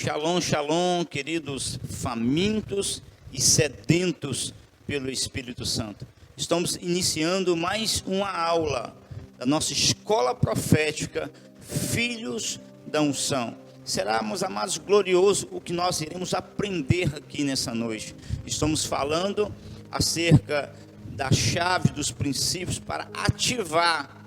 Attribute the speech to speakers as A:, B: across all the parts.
A: Shalom, shalom, queridos famintos e sedentos pelo Espírito Santo. Estamos iniciando mais uma aula da nossa escola profética, Filhos da Unção. Será, meus amados, glorioso o que nós iremos aprender aqui nessa noite. Estamos falando acerca da chave dos princípios para ativar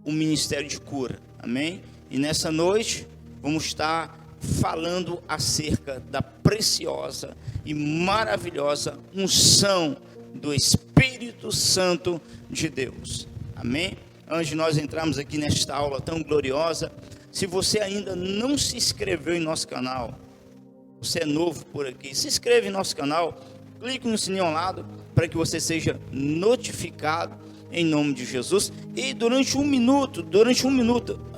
A: o ministério de cura. Amém? E nessa noite vamos estar falando acerca da preciosa e maravilhosa unção do Espírito Santo de Deus. Amém? Antes de nós entrarmos aqui nesta aula tão gloriosa, se você ainda não se inscreveu em nosso canal, você é novo por aqui, se inscreve em nosso canal, clique no sininho ao lado para que você seja notificado em nome de Jesus. E durante um minuto,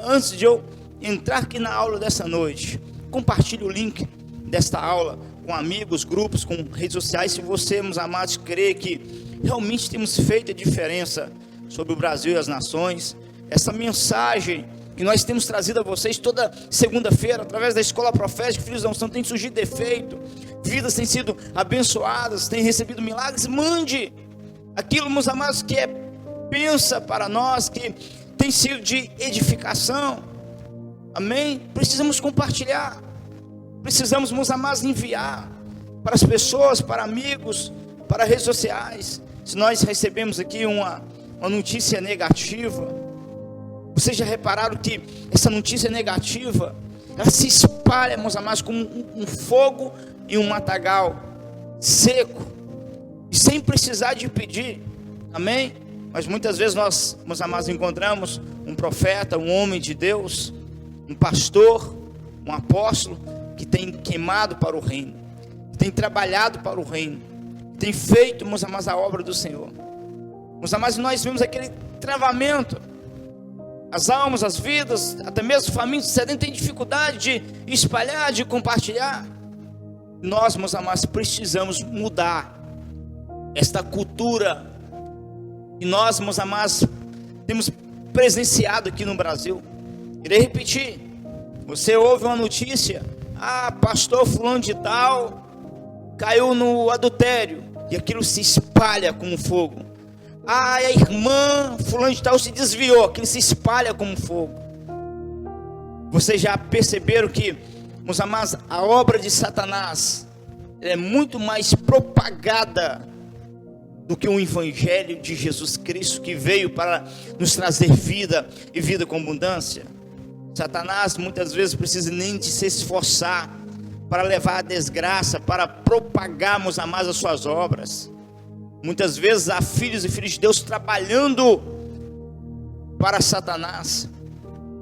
A: antes de eu entrar aqui na aula dessa noite, compartilhe o link desta aula com amigos, grupos, com redes sociais. Se você, meus amados, crê que realmente temos feito a diferença sobre o Brasil e as nações, essa mensagem que nós temos trazido a vocês toda segunda-feira, através da escola profética Filhos da Unção, tem surgido efeito, vidas têm sido abençoadas, têm recebido milagres. Mande aquilo, meus amados, que é pensa para nós, que tem sido de edificação. Amém? Precisamos compartilhar, precisamos, meus amados, enviar para as pessoas, para amigos, para redes sociais. Se nós recebemos aqui uma notícia negativa, vocês já repararam que essa notícia negativa, ela se espalha, meus amados, como um fogo em um matagal seco, e sem precisar de pedir. Amém? Mas muitas vezes nós, meus amados, encontramos um profeta, um homem de Deus, um pastor, um apóstolo, que tem queimado para o reino, que tem trabalhado para o reino, que tem feito, meus amados, a obra do Senhor. Meus amados, nós vimos aquele travamento. As almas, as vidas, até mesmo famintos, sedentos, têm dificuldade de espalhar, de compartilhar. Nós, meus amados, precisamos mudar esta cultura que nós, meus amados, temos presenciado aqui no Brasil. Irei repetir. Você ouve uma notícia: pastor fulano de tal caiu no adultério, e aquilo se espalha como fogo. A irmã fulano de tal se desviou, aquilo se espalha como fogo. Vocês já perceberam que, meus amados, a obra de Satanás é muito mais propagada do que o evangelho de Jesus Cristo, que veio para nos trazer vida e vida com abundância. Satanás muitas vezes precisa nem de se esforçar para levar a desgraça, para propagar, meus amados, as suas obras. Muitas vezes há filhos e filhas de Deus trabalhando para Satanás.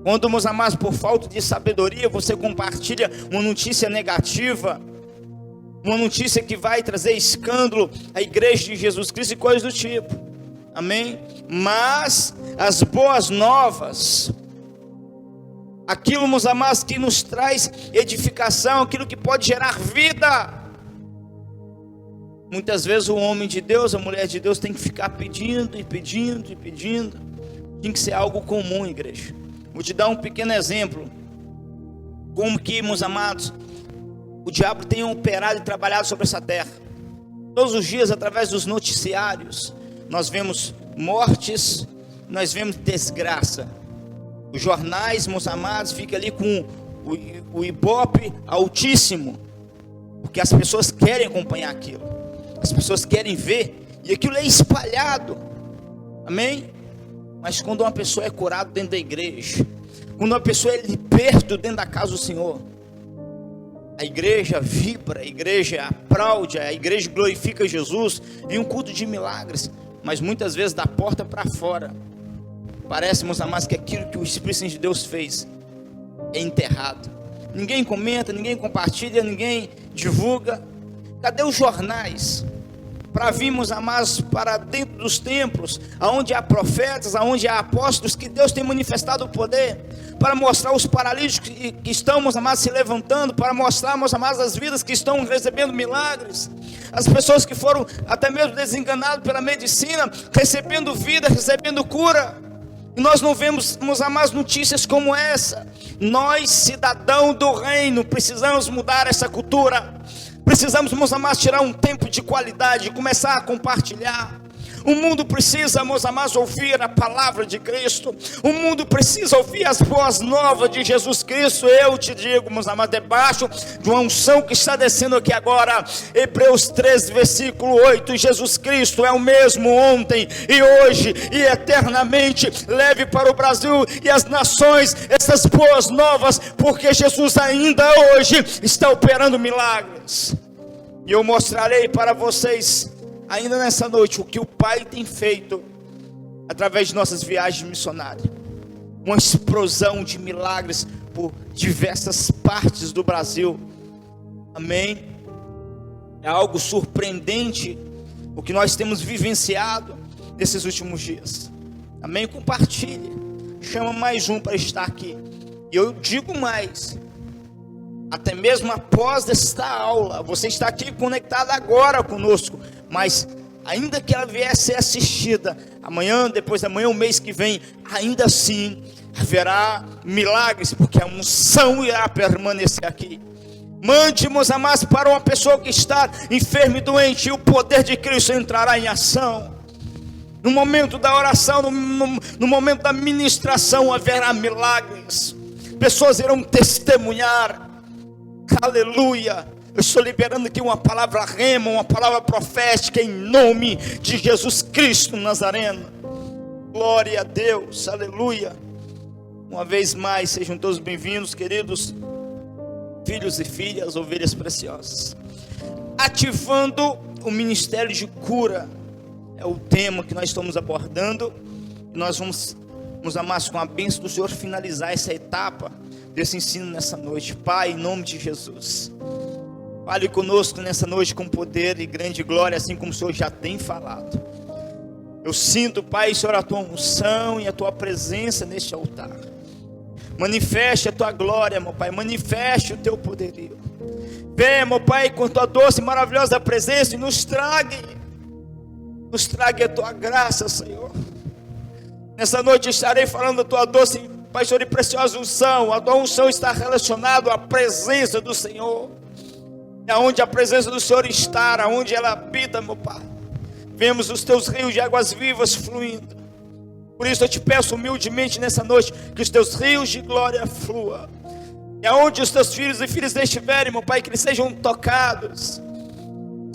A: Quando, meus amados, por falta de sabedoria, você compartilha uma notícia negativa, uma notícia que vai trazer escândalo à igreja de Jesus Cristo e coisas do tipo. Amém? Mas as boas novas, aquilo, meus amados, que nos traz edificação, aquilo que pode gerar vida. Muitas vezes o homem de Deus, a mulher de Deus tem que ficar pedindo e pedindo e pedindo. Tem que ser algo comum, igreja. Vou te dar um pequeno exemplo. Como que, meus amados, o diabo tem operado e trabalhado sobre essa terra. Todos os dias, através dos noticiários, nós vemos mortes, nós vemos desgraça. Os jornais, meus amados, ficam ali com o ibope altíssimo, porque as pessoas querem acompanhar aquilo, as pessoas querem ver, e aquilo é espalhado. Amém? Mas quando uma pessoa é curada dentro da igreja, quando uma pessoa é liberta dentro da casa do Senhor, a igreja vibra, a igreja aplaude, a igreja glorifica Jesus em um culto de milagres. Mas muitas vezes da porta para fora, parece, meus amados, que aquilo que o Espírito Santo de Deus fez é enterrado. Ninguém comenta, ninguém compartilha, ninguém divulga. Cadê os jornais para virmos, amados, para dentro dos templos, aonde há profetas, aonde há apóstolos, que Deus tem manifestado o poder, para mostrar os paralíticos que estão, meus amados, se levantando, para mostrar, meus amados, as vidas que estão recebendo milagres, as pessoas que foram até mesmo desenganadas pela medicina, recebendo vida, recebendo cura. E nós não vemos, meus amados, notícias como essa. Nós, cidadão do reino, precisamos mudar essa cultura. Precisamos, meus amados, tirar um tempo de qualidade, começar a compartilhar. O mundo precisa, meus amados, ouvir a palavra de Cristo. O mundo precisa ouvir as boas novas de Jesus Cristo. Eu te digo, meus amados, debaixo de uma unção que está descendo aqui agora, Hebreus 13, versículo 8, Jesus Cristo é o mesmo ontem e hoje e eternamente. Leve para o Brasil e as nações essas boas novas, porque Jesus ainda hoje está operando milagres. E eu mostrarei para vocês ainda nessa noite o que o Pai tem feito através de nossas viagens missionárias. Uma explosão de milagres por diversas partes do Brasil. Amém? É algo surpreendente o que nós temos vivenciado nesses últimos dias. Amém? Compartilhe. Chama mais um para estar aqui. E eu digo mais, até mesmo após esta aula, você está aqui conectado agora conosco, mas ainda que ela viesse a ser assistida amanhã, depois da manhã, o mês que vem, ainda assim haverá milagres, porque a unção irá permanecer aqui. Mande, meus amados, para uma pessoa que está enferma e doente, e o poder de Cristo entrará em ação. No momento da oração, no momento da ministração, haverá milagres. Pessoas irão testemunhar. Aleluia. Eu estou liberando aqui uma palavra rema, uma palavra profética em nome de Jesus Cristo Nazareno. Glória a Deus, aleluia. Uma vez mais, sejam todos bem-vindos, queridos filhos e filhas, ovelhas preciosas. Ativando o ministério de cura é o tema que nós estamos abordando. E nós vamos, meus amados, com a bênção do Senhor, finalizar essa etapa desse ensino nessa noite. Pai, em nome de Jesus, fale conosco nessa noite com poder e grande glória, assim como o Senhor já tem falado. Eu sinto, Pai, Senhor, a tua unção e a tua presença neste altar. Manifeste a tua glória, meu Pai, manifeste o teu poderio. Venha, meu Pai, com tua doce e maravilhosa presença, e nos traga a tua graça, Senhor. Nessa noite estarei falando da tua doce, Pai, Senhor, e preciosa unção. A tua unção está relacionada à presença do Senhor. E aonde a presença do Senhor está, aonde ela habita, meu Pai, vemos os teus rios de águas vivas fluindo. Por isso eu te peço humildemente nessa noite, que os teus rios de glória fluam. E aonde os teus filhos e filhas estiverem, meu Pai, que eles sejam tocados,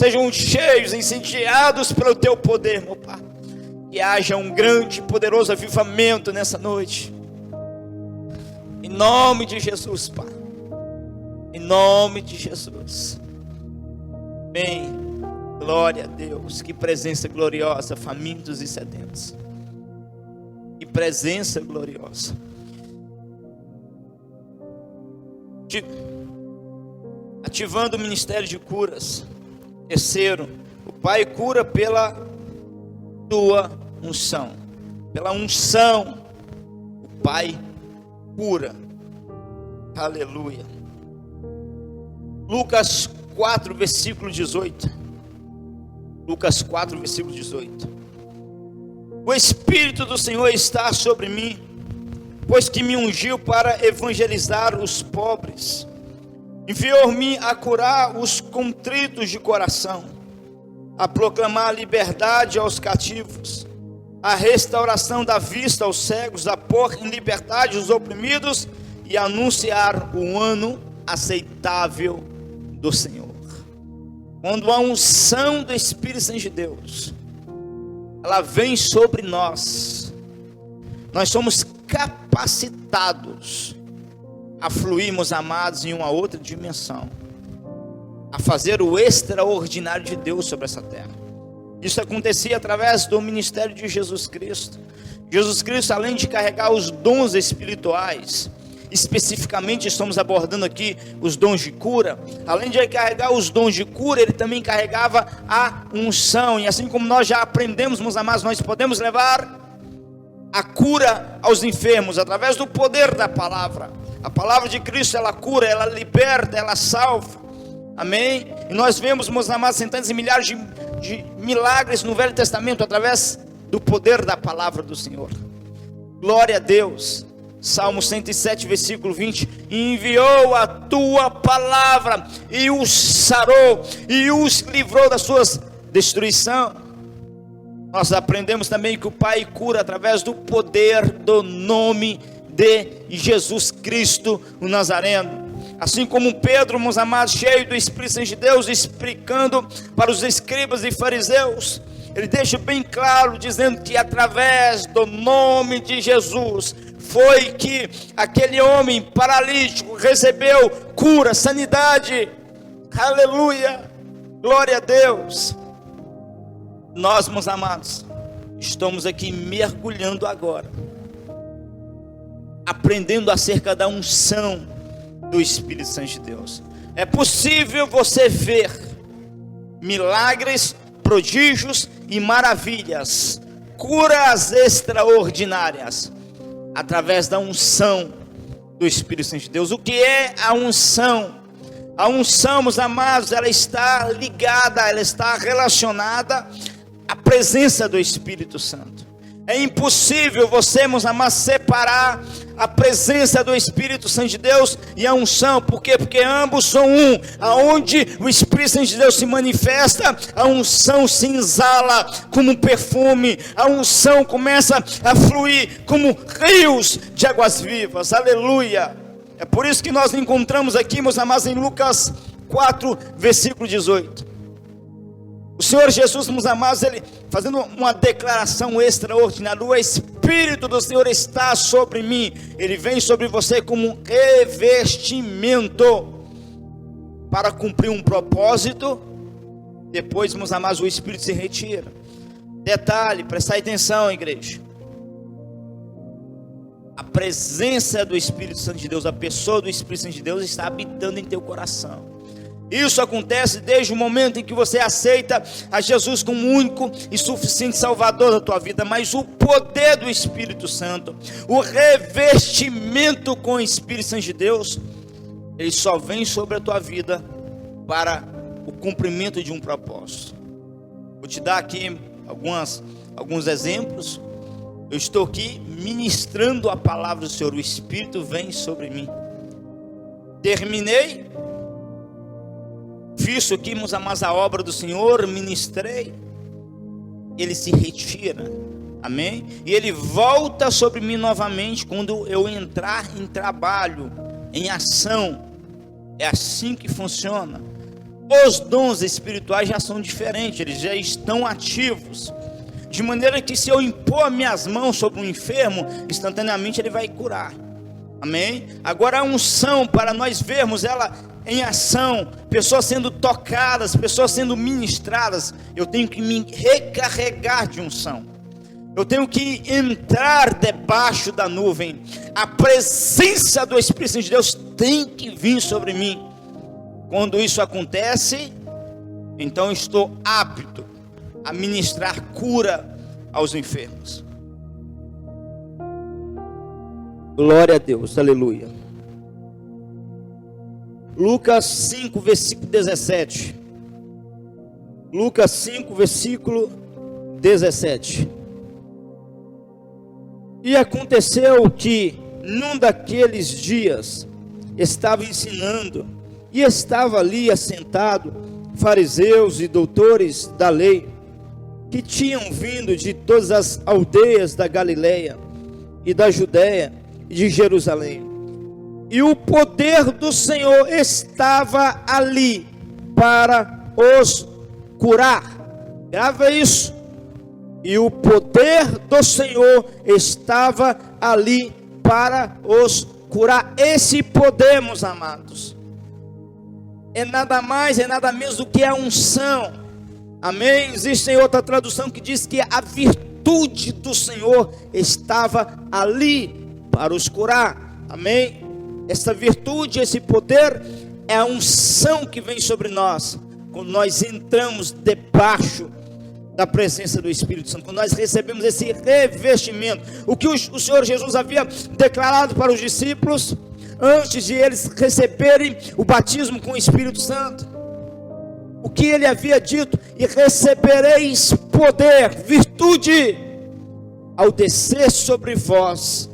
A: sejam cheios, incendiados pelo teu poder, meu Pai. Que haja um grande e poderoso avivamento nessa noite. Em nome de Jesus, Pai. Em nome de Jesus. Amém. Glória a Deus. Que presença gloriosa, famintos e sedentos. Que presença gloriosa. Ativando o ministério de curas. Terceiro, o Pai cura pela tua unção. Pela unção, o Pai cura. Aleluia. Lucas 4, versículo 18. Lucas 4, versículo 18. O Espírito do Senhor está sobre mim, pois que me ungiu para evangelizar os pobres. Enviou-me a curar os contritos de coração, a proclamar a liberdade aos cativos, a restauração da vista aos cegos, a pôr em liberdade os oprimidos e anunciar o ano aceitável do Senhor. Quando a unção do Espírito Santo de Deus, ela vem sobre nós, nós somos capacitados a fluirmos, amados, em uma outra dimensão, a fazer o extraordinário de Deus sobre essa terra. Isso acontecia através do ministério de Jesus Cristo. Jesus Cristo, além de carregar os dons espirituais, especificamente estamos abordando aqui os dons de cura. Além de carregar os dons de cura, ele também carregava a unção. E assim como nós já aprendemos, meus amados, nós podemos levar a cura aos enfermos através do poder da palavra. A palavra de Cristo, ela cura, ela liberta, ela salva. Amém? E nós vemos, meus amados, centenas e milhares de milagres no Velho Testamento através do poder da palavra do Senhor. Glória a Deus. Salmo 107, versículo 20: enviou a tua palavra e os sarou e os livrou das suas destruição. Nós aprendemos também que o Pai cura através do poder do nome de Jesus Cristo, o Nazareno. Assim como Pedro, meus amados, cheio do Espírito Santo de Deus, explicando para os escribas e fariseus, ele deixa bem claro, dizendo que através do nome de Jesus foi que aquele homem paralítico recebeu cura, sanidade. Aleluia, glória a Deus. Nós, meus amados, estamos aqui mergulhando agora, aprendendo acerca da unção do Espírito Santo de Deus. É possível você ver milagres, prodígios e maravilhas, curas extraordinárias, através da unção do Espírito Santo de Deus. O que é a unção? A unção, meus amados, ela está ligada, ela está relacionada à presença do Espírito Santo. É impossível você, meus amados, separar a presença do Espírito Santo de Deus e a unção. Por quê? Porque ambos são um. Aonde o Espírito Santo de Deus se manifesta, a unção se exala como um perfume. A unção começa a fluir como rios de águas vivas. Aleluia! É por isso que nós encontramos aqui, meus amados, em Lucas 4, versículo 18. O Senhor Jesus, meus amados, ele fazendo uma declaração extraordinária: o Espírito do Senhor está sobre mim. Ele vem sobre você como um revestimento para cumprir um propósito. Depois, meus amados, o Espírito se retira. Detalhe, prestar atenção, igreja. A presença do Espírito Santo de Deus, a pessoa do Espírito Santo de Deus está habitando em teu coração. Isso acontece desde o momento em que você aceita a Jesus como único e suficiente Salvador da tua vida. Mas o poder do Espírito Santo, o revestimento com o Espírito Santo de Deus, ele só vem sobre a tua vida para o cumprimento de um propósito. Vou te dar aqui alguns exemplos. Eu estou aqui ministrando a palavra do Senhor. O Espírito vem sobre mim. Terminei. Fiz aqui, meus amados, a obra do Senhor, ministrei. Ele se retira, amém? E ele volta sobre mim novamente quando eu entrar em trabalho, em ação. É assim que funciona. Os dons espirituais já são diferentes, eles já estão ativos, de maneira que se eu impor minhas mãos sobre um enfermo, instantaneamente ele vai curar, amém? Agora a unção, para nós vermos ela em ação, pessoas sendo tocadas, pessoas sendo ministradas, eu tenho que me recarregar de unção. Eu tenho que entrar debaixo da nuvem. A presença do Espírito de Deus tem que vir sobre mim. Quando isso acontece, então eu estou apto a ministrar cura aos enfermos. Glória a Deus, aleluia. Lucas 5, versículo 17. Lucas 5, versículo 17. E aconteceu que, num daqueles dias, estava ensinando, e estava ali assentado fariseus e doutores da lei, que tinham vindo de todas as aldeias da Galileia, e da Judéia, e de Jerusalém. E o poder do Senhor estava ali para os curar. Grava isso. E o poder do Senhor estava ali para os curar. Esse poder, meus amados, é nada mais, é nada menos do que a unção. Amém? Existe outra tradução que diz que a virtude do Senhor estava ali para os curar. Amém? Essa virtude, esse poder é a unção que vem sobre nós quando nós entramos debaixo da presença do Espírito Santo, quando nós recebemos esse revestimento. O que o Senhor Jesus havia declarado para os discípulos antes de eles receberem o batismo com o Espírito Santo. O que ele havia dito: e recebereis poder, virtude, ao descer sobre vós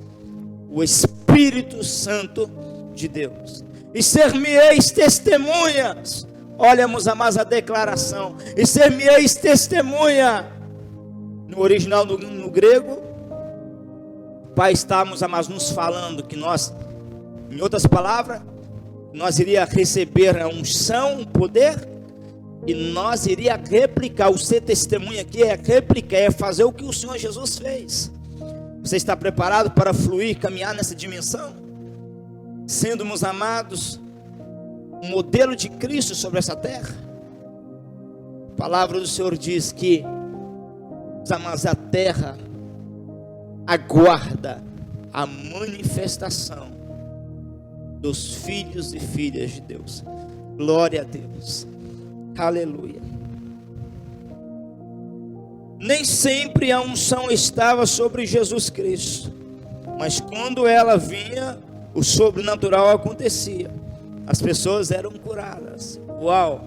A: o Espírito Santo de Deus. E ser-me-eis testemunhas. Olha, meus amados, a declaração. E ser-me-eis testemunha. No original, no grego, Pai está, meus amados, nos falando que nós, em outras palavras, nós iria receber a unção, o poder, e nós iria replicar. O ser testemunha aqui é replicar, é fazer o que o Senhor Jesus fez. Você está preparado para fluir, caminhar nessa dimensão? Sendo, meus amados, um modelo de Cristo sobre essa terra. A palavra do Senhor diz que, meus amados, a terra aguarda a manifestação dos filhos e filhas de Deus. Glória a Deus. Aleluia. Nem sempre a unção estava sobre Jesus Cristo, mas quando ela vinha, o sobrenatural acontecia. As pessoas eram curadas. Uau!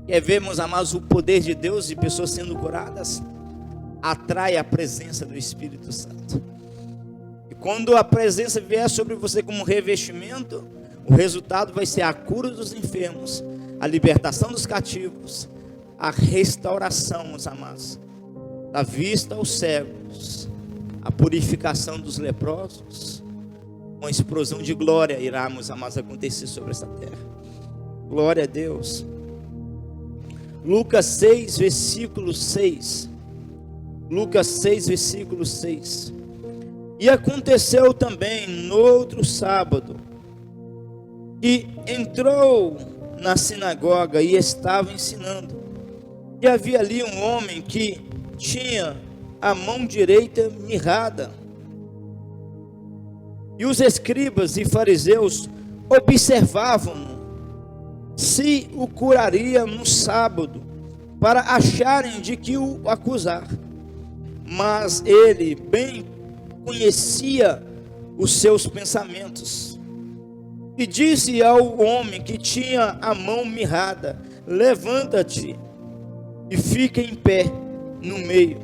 A: Quer ver, meus amados, o poder de Deus e pessoas sendo curadas? Atrai a presença do Espírito Santo. E quando a presença vier sobre você como revestimento, o resultado vai ser a cura dos enfermos, a libertação dos cativos, a restauração, meus amados, da vista aos cegos, a purificação dos leprosos. Uma explosão de glória irá, meus amados, acontecer sobre essa terra. Glória a Deus. Lucas 6, versículo 6. Lucas 6, versículo 6. E aconteceu também no outro sábado, que entrou na sinagoga e estava ensinando. E havia ali um homem que tinha a mão direita mirrada. E os escribas e fariseus observavam se o curaria no sábado, para acharem de que o acusar. Mas ele bem conhecia os seus pensamentos, e disse ao homem que tinha a mão mirrada: levanta-te e fica em pé no meio.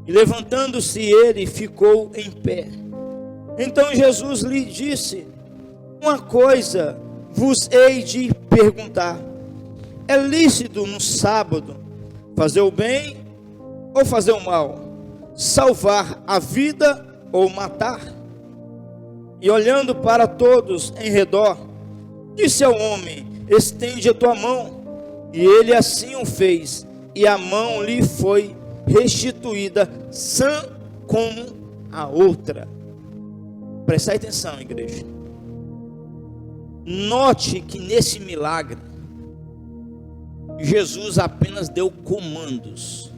A: E levantando-se ele, ficou em pé. Então Jesus lhe disse: uma coisa vos hei de perguntar: é lícito no sábado fazer o bem ou fazer o mal? Salvar a vida ou matar? E olhando para todos em redor, disse ao homem: estende a tua mão. E ele assim o fez, e a mão lhe foi restituída, sã como a outra. Prestai atenção, igreja. Note que nesse milagre, Jesus apenas deu comandos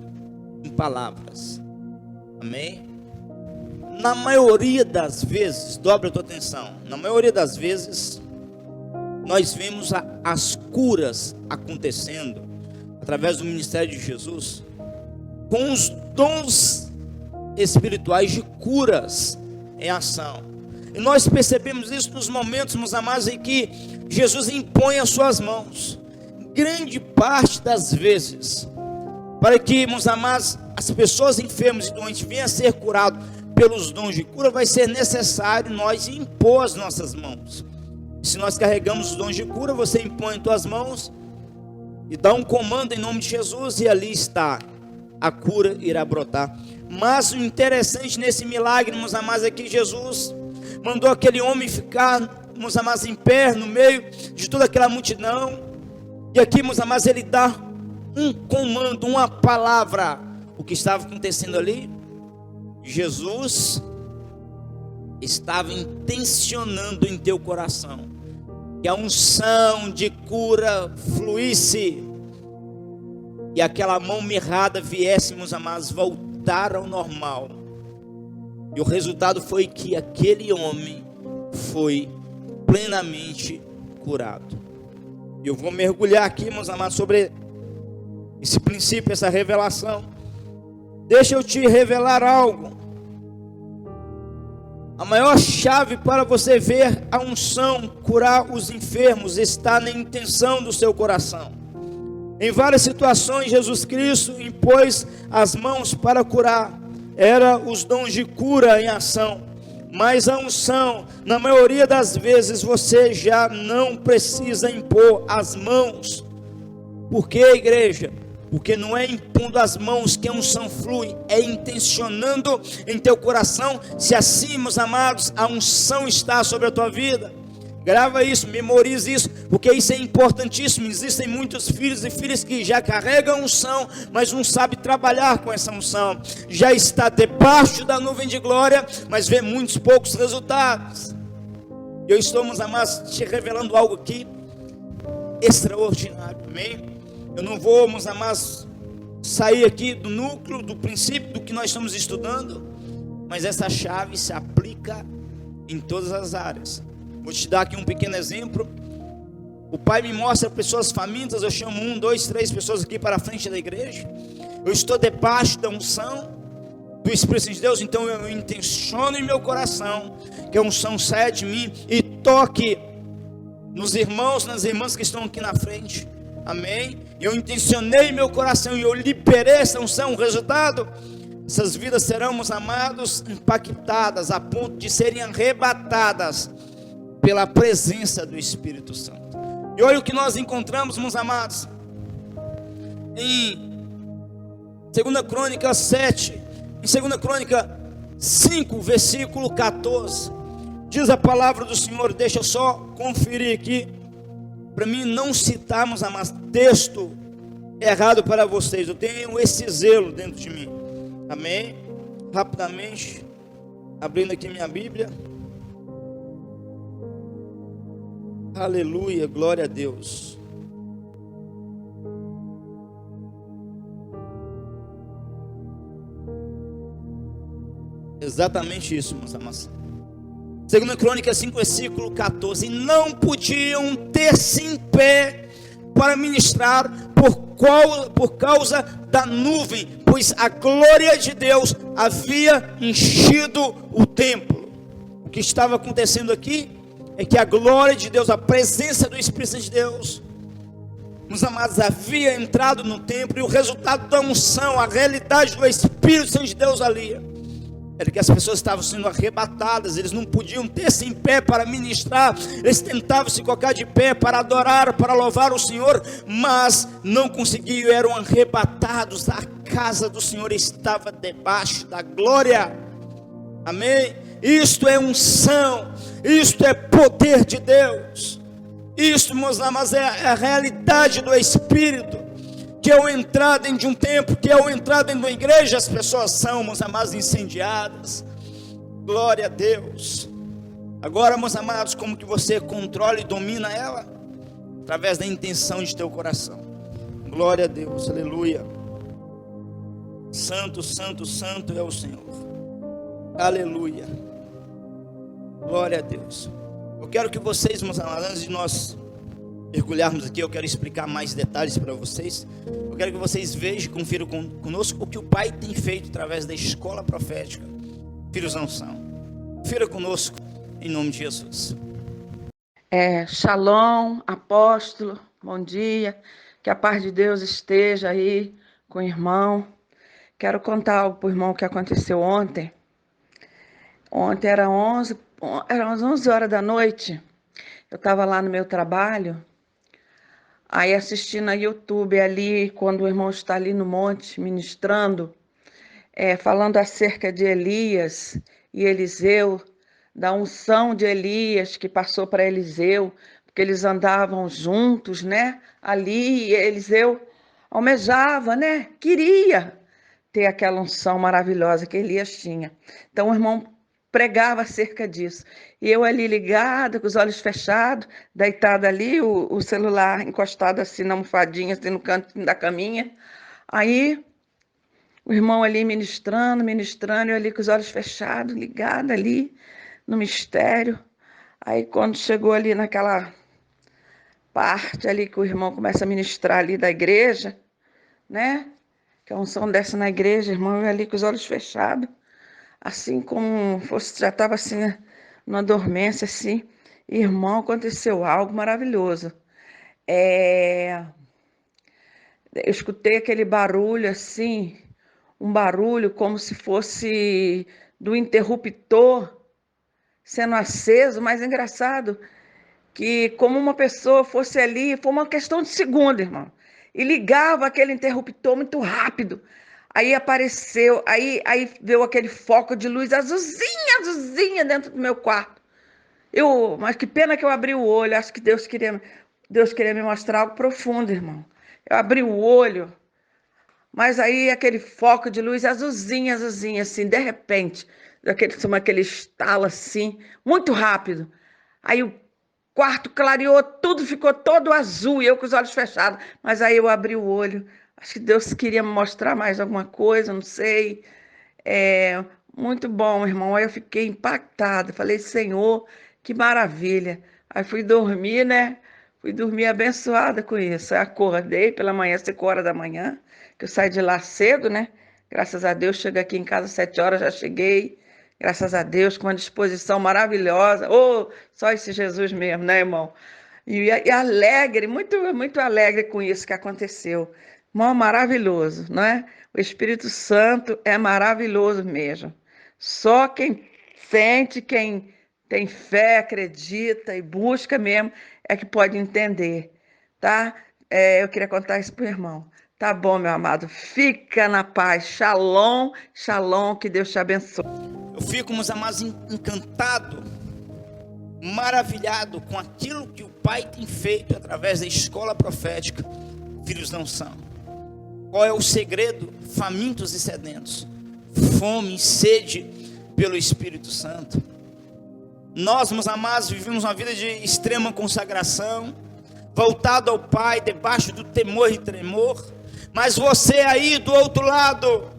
A: em palavras. Amém? Na maioria das vezes, dobra a tua atenção, na maioria das vezes, nós vemos as curas acontecendo, através do ministério de Jesus, com os dons espirituais de curas em ação. E nós percebemos isso nos momentos, meus amados, em que Jesus impõe as suas mãos, grande parte das vezes, para que, meus amados, as pessoas enfermas e doentes venham a ser curadas pelos dons de cura, vai ser necessário nós impor as nossas mãos. Se nós carregamos os dons de cura, você impõe em tuas mãos e dá um comando em nome de Jesus, e ali está, a cura irá brotar. Mas o interessante nesse milagre, meus amados, é que Jesus mandou aquele homem ficar, meus amados, em pé, no meio de toda aquela multidão. E aqui, meus amados, ele dá um comando, uma palavra. O que estava acontecendo ali? Jesus estava intencionando em teu coração que a unção de cura fluísse, e aquela mão mirrada viesse, meus amados, voltar ao normal. E o resultado foi que aquele homem foi plenamente curado. E eu vou mergulhar aqui, meus amados, sobre esse princípio, essa revelação. Deixa eu te revelar algo. A maior chave para você ver a unção curar os enfermos está na intenção do seu coração. Em várias situações, Jesus Cristo impôs as mãos para curar. Era os dons de cura em ação. Mas a unção, na maioria das vezes, você já não precisa impor as mãos. Por que, igreja? Porque não é impondo as mãos que a unção flui, é intencionando em teu coração. Se assim, meus amados, a unção está sobre a tua vida. Grava isso, memorize isso, porque isso é importantíssimo. Existem muitos filhos e filhas que já carregam unção, mas não sabe trabalhar com essa unção. Já está debaixo da nuvem de glória, mas vê muitos poucos resultados. Eu estou, meus amados, te revelando algo aqui extraordinário, amém? Eu não vou, meus amados, sair aqui do núcleo, do princípio, do que nós estamos estudando, mas essa chave se aplica em todas as áreas. Vou te dar aqui um pequeno exemplo. O Pai me mostra pessoas famintas. Eu chamo 1, 2, 3 pessoas aqui para a frente da igreja. Eu estou debaixo da unção do Espírito Santo de Deus. Então eu intenciono em meu coração que a unção saia de mim e toque nos irmãos, nas irmãs que estão aqui na frente. Amém? Eu intencionei em meu coração e eu liberei essa unção. O resultado, essas vidas serão, meus amados, impactadas a ponto de serem arrebatadas pela presença do Espírito Santo. E olha o que nós encontramos, meus amados, em 2 Crônica 7, em 2 Crônica 5, versículo 14, diz a palavra do Senhor. Deixa eu só conferir aqui, para mim não citarmos, amados, texto errado para vocês. Eu tenho esse zelo dentro de mim, amém? Rapidamente, abrindo aqui minha Bíblia. Aleluia, glória a Deus. Exatamente isso, meus amados. 2 Crônica 5, versículo 14. Não podiam ter-se em pé para ministrar por causa da nuvem, pois a glória de Deus havia enchido o templo. O que estava acontecendo aqui é que a glória de Deus, a presença do Espírito Santo de Deus, meus amados, havia entrado no templo. E o resultado da unção, a realidade do Espírito Santo de Deus ali, era que as pessoas estavam sendo arrebatadas. Eles não podiam ter-se em pé para ministrar. Eles tentavam se colocar de pé para adorar, para louvar o Senhor, mas não conseguiam, eram arrebatados. A casa do Senhor estava debaixo da glória, amém? Isto é unção, isto é poder de Deus, isto, meus amados, é a realidade do Espírito. Que ao entrar dentro de um templo, que ao entrar dentro de uma igreja, as pessoas são, meus amados, incendiadas. Glória a Deus. Agora, meus amados, como que você controla e domina ela? Através da intenção de teu coração. Glória a Deus, aleluia. Santo, santo, santo é o Senhor. Aleluia. Glória a Deus. Eu quero que vocês, meus amados, antes de nós mergulharmos aqui, eu quero explicar mais detalhes para vocês. Eu quero que vocês vejam, confiram conosco o que o Pai tem feito através da escola profética Filhos da Unção. Confira conosco, em nome de Jesus.
B: Shalom, apóstolo, bom dia. Que a paz de Deus esteja aí com o irmão. Quero contar algo para o irmão que aconteceu ontem. Ontem eram as 11 horas da noite. Eu estava lá no meu trabalho, aí assistindo a YouTube ali, quando o irmão está ali no monte ministrando, falando acerca de Elias e Eliseu, da unção de Elias que passou para Eliseu, porque eles andavam juntos, né? Ali, e Eliseu almejava, né? Queria ter aquela unção maravilhosa que Elias tinha. Então o irmão pregava acerca disso. E eu ali ligada, com os olhos fechados, deitada ali, o celular encostado assim na almofadinha, assim no canto da caminha. Aí o irmão ali ministrando, eu ali com os olhos fechados, ligada ali no mistério. Aí quando chegou ali naquela parte ali que o irmão começa a ministrar ali da igreja, né? Que a unção desce na igreja, irmão, eu ali com os olhos fechados, assim como fosse, já estava assim, numa dormência, assim. Irmão, aconteceu algo maravilhoso. Eu escutei aquele barulho assim, um barulho como se fosse do interruptor sendo aceso, mas engraçado que como uma pessoa fosse ali, foi uma questão de segundo, irmão, e ligava aquele interruptor muito rápido. Aí apareceu, aí veio aquele foco de luz azulzinha dentro do meu quarto. Mas que pena que eu abri o olho, acho que Deus queria me mostrar algo profundo, irmão. Eu abri o olho, mas aí aquele foco de luz azulzinha, assim, de repente, aquele estalo assim, muito rápido. Aí o quarto clareou, tudo ficou todo azul, e eu com os olhos fechados. Mas aí eu abri o olho, acho que Deus queria me mostrar mais alguma coisa, não sei. Muito bom, irmão. Aí eu fiquei impactada, falei, Senhor, que maravilha. Aí fui dormir, né? Fui dormir abençoada com isso. Aí acordei pela manhã, 5 horas da manhã, que eu saí de lá cedo, né? Graças a Deus, cheguei aqui em casa 7 horas, já cheguei. Graças a Deus, com uma disposição maravilhosa. Oh, só esse Jesus mesmo, né, irmão? E alegre, muito alegre com isso que aconteceu. Irmão, maravilhoso, não é? O Espírito Santo é maravilhoso mesmo. Só quem sente, quem tem fé, acredita e busca mesmo, é que pode entender, tá? Eu queria contar isso para o irmão. Tá bom, meu amado, fica na paz. Shalom, shalom, que Deus te abençoe.
A: Eu fico, meus amados, encantado, maravilhado com aquilo que o Pai tem feito através da escola profética. Filhos não são. Qual é o segredo? Famintos e sedentos, fome e sede pelo Espírito Santo. Nós, meus amados, vivemos uma vida de extrema consagração, voltado ao Pai, debaixo do temor e tremor. Mas você aí do outro lado,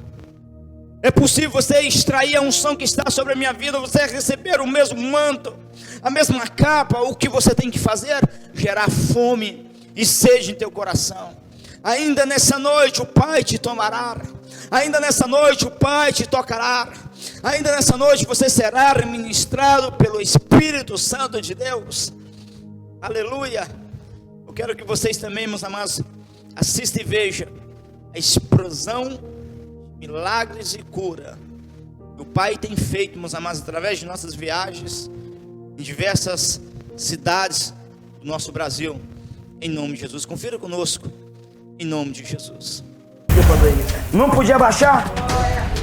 A: é possível você extrair a unção que está sobre a minha vida, você receber o mesmo manto, a mesma capa. O que você tem que fazer? Gerar fome e sede em teu coração. Ainda nessa noite o Pai te tomará, ainda nessa noite o Pai te tocará, ainda nessa noite você será ministrado pelo Espírito Santo de Deus. Aleluia. Eu quero que vocês também, meus amados, assistam e vejam a explosão de milagres e cura que o Pai tem feito, meus amados, através de nossas viagens em diversas cidades do nosso Brasil, em nome de Jesus. Confira conosco, em nome de Jesus.
C: Não podia baixar?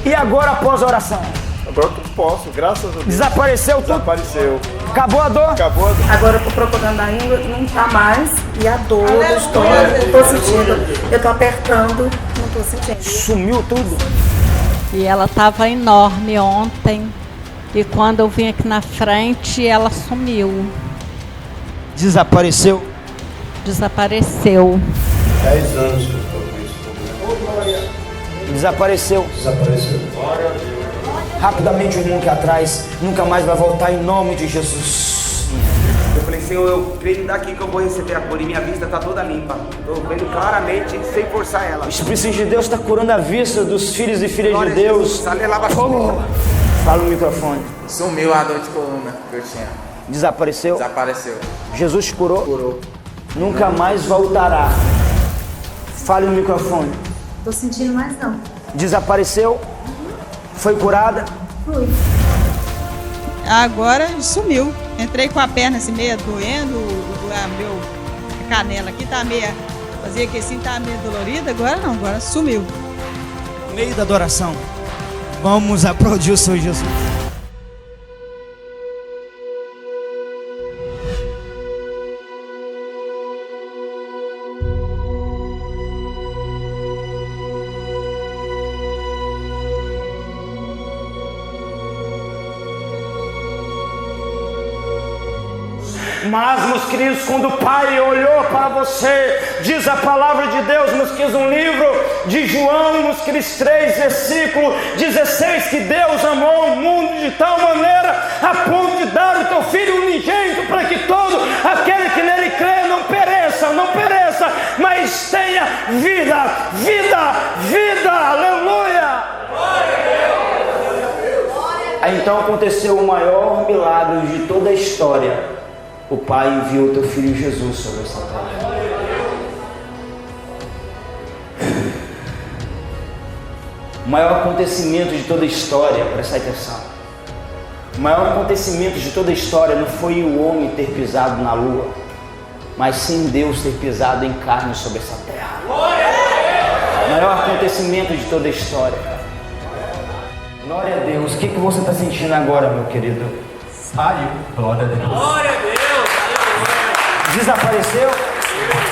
C: E agora após a oração?
D: Agora eu posso, graças a Deus.
C: Desapareceu tudo?
D: Desapareceu.
C: Acabou a dor?
D: Acabou a dor.
E: Agora eu tô procurando ainda, não tá mais. E a dor, eu tô sentindo. Eu tô apertando, não tô sentindo.
C: Sumiu tudo?
F: E ela tava enorme ontem. E quando eu vim aqui na frente, ela sumiu.
C: Desapareceu?
F: Desapareceu.
G: 10 anos que eu estou com esse problema.
C: Desapareceu.
G: Desapareceu.
C: Rapidamente o irmão aqui atrás nunca mais vai voltar em nome de Jesus.
H: Eu falei, Senhor, eu creio daqui que eu vou receber a cura e minha vista está toda limpa. Estou vendo claramente, sem forçar ela.
C: O Espírito de Deus está curando a vista dos filhos e filhas de Deus. Fala no microfone.
H: Sumiu a dor de coluna que eu tinha.
C: Desapareceu?
H: Desapareceu.
C: Jesus te curou?
H: Curou.
C: Nunca mais voltará. Fale no microfone.
E: Tô sentindo mais não.
C: Desapareceu? Foi curada?
E: Fui.
I: Agora sumiu. Entrei com a perna assim meio doendo, a canela aqui tá meio, fazia que assim tá meio dolorida, agora não, agora sumiu.
C: No meio da adoração, vamos aplaudir o Senhor Jesus. Mas, meus queridos, quando o Pai olhou para você, diz a palavra de Deus, meus queridos, um livro de João, meus queridos, 3, versículo 16, que Deus amou o mundo de tal maneira, a ponto de dar o teu Filho unigênito, para que todo aquele que nele crê não pereça, mas tenha vida, aleluia! Aí então aconteceu o maior milagre de toda a história. O Pai enviou o teu Filho Jesus sobre essa terra. O maior acontecimento de toda a história, presta atenção. O maior acontecimento de toda a história não foi o homem ter pisado na lua, mas sim Deus ter pisado em carne sobre essa terra. O maior acontecimento de toda a história. Glória a Deus. O que você está sentindo agora, meu querido?
G: Saiu. Glória a Deus. Glória a Deus.
C: Desapareceu?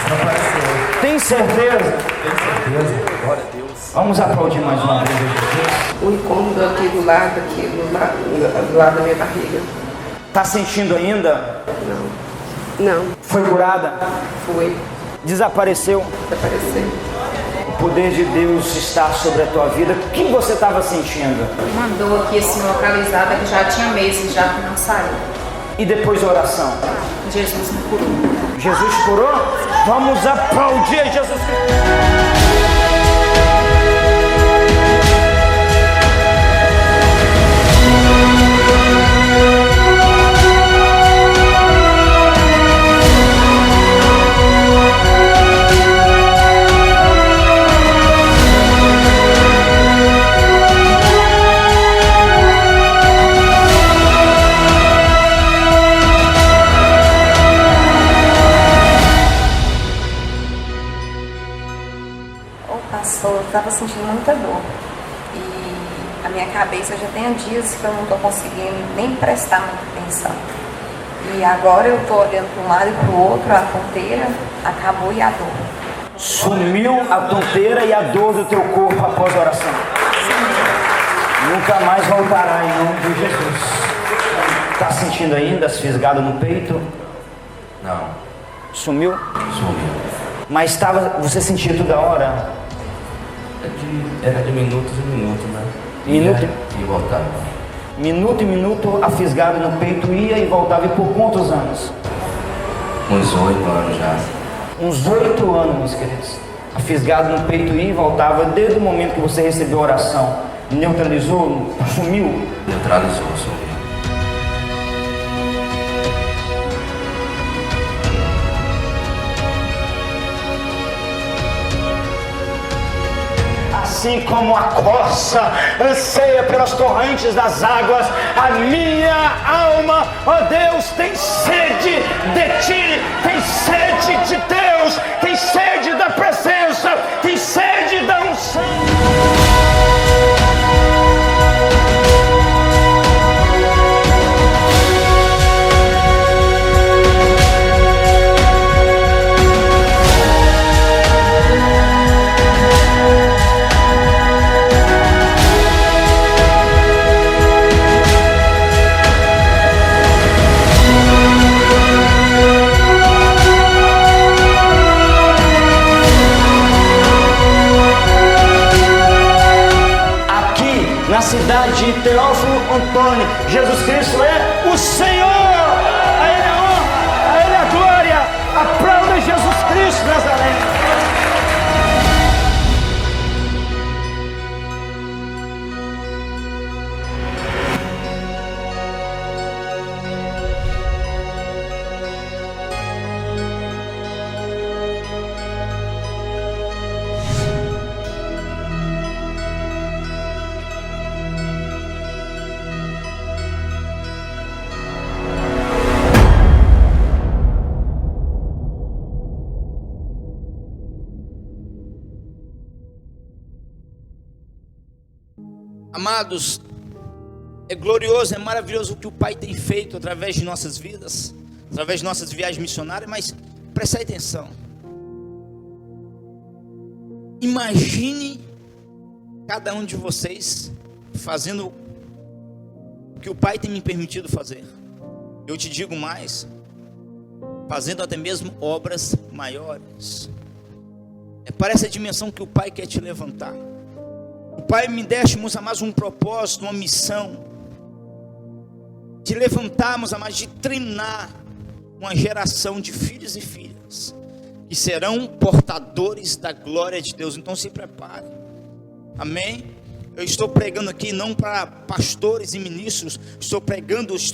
G: Desapareceu.
C: Tem certeza?
G: Tem certeza. Glória a Deus.
C: Vamos aplaudir mais uma vez Jesus.
B: O incômodo aqui do lado da minha barriga.
C: Está sentindo ainda?
B: Não,
C: Foi curada?
B: foi.
C: Desapareceu?
B: Desapareceu.
C: O poder de Deus está sobre a tua vida. O que você estava sentindo?
E: Uma dor aqui assim localizada que já tinha meses já que não saiu.
C: E depois da oração?
E: Jesus me curou.
C: Jesus curou? Vamos aplaudir Jesus Cristo.
E: Eu estava sentindo muita dor e a minha cabeça já tem dias que eu não estou conseguindo nem prestar muita atenção. E agora eu estou olhando para um lado e para o outro, a tonteira acabou e a dor.
C: Sumiu a tonteira e a dor do teu corpo após a oração. Nunca mais voltará em nome de Jesus. Está sentindo ainda as fisgadas no peito?
G: Não.
C: Sumiu?
G: Sumiu.
C: Mas você sentia toda hora?
G: Era de minutos em minutos, né?
C: Minuto?
G: E voltava.
C: Minuto em minuto a fisgada no peito ia e voltava. E por quantos anos?
G: Uns 8 anos já.
C: Uns 8 anos, meus queridos. A fisgada no peito ia e voltava desde o momento que você recebeu a oração. Neutralizou? Sumiu?
G: Neutralizou, sumiu.
C: Assim como a corça anseia pelas torrentes das águas, a minha alma, ó Deus, tem sede de Ti, tem sede de Deus, tem sede da presença, tem sede da unção. Na cidade de Teófilo Otoni, Jesus Cristo é o Senhor. A Ele a honra, a Ele a glória. Aplauda Jesus Cristo, Nazaré.
A: Amados, é glorioso, é maravilhoso o que o Pai tem feito através de nossas vidas, através de nossas viagens missionárias, mas preste atenção. Imagine cada um de vocês fazendo o que o Pai tem me permitido fazer. Eu te digo mais, fazendo até mesmo obras maiores. Parece a dimensão que o Pai quer te levantar. O Pai me deixa, meus amados, um propósito, uma missão de levantarmos, amados, de treinar uma geração de filhos e filhas que serão portadores da glória de Deus. Então se prepare, amém? Eu estou pregando aqui não para pastores e ministros, estou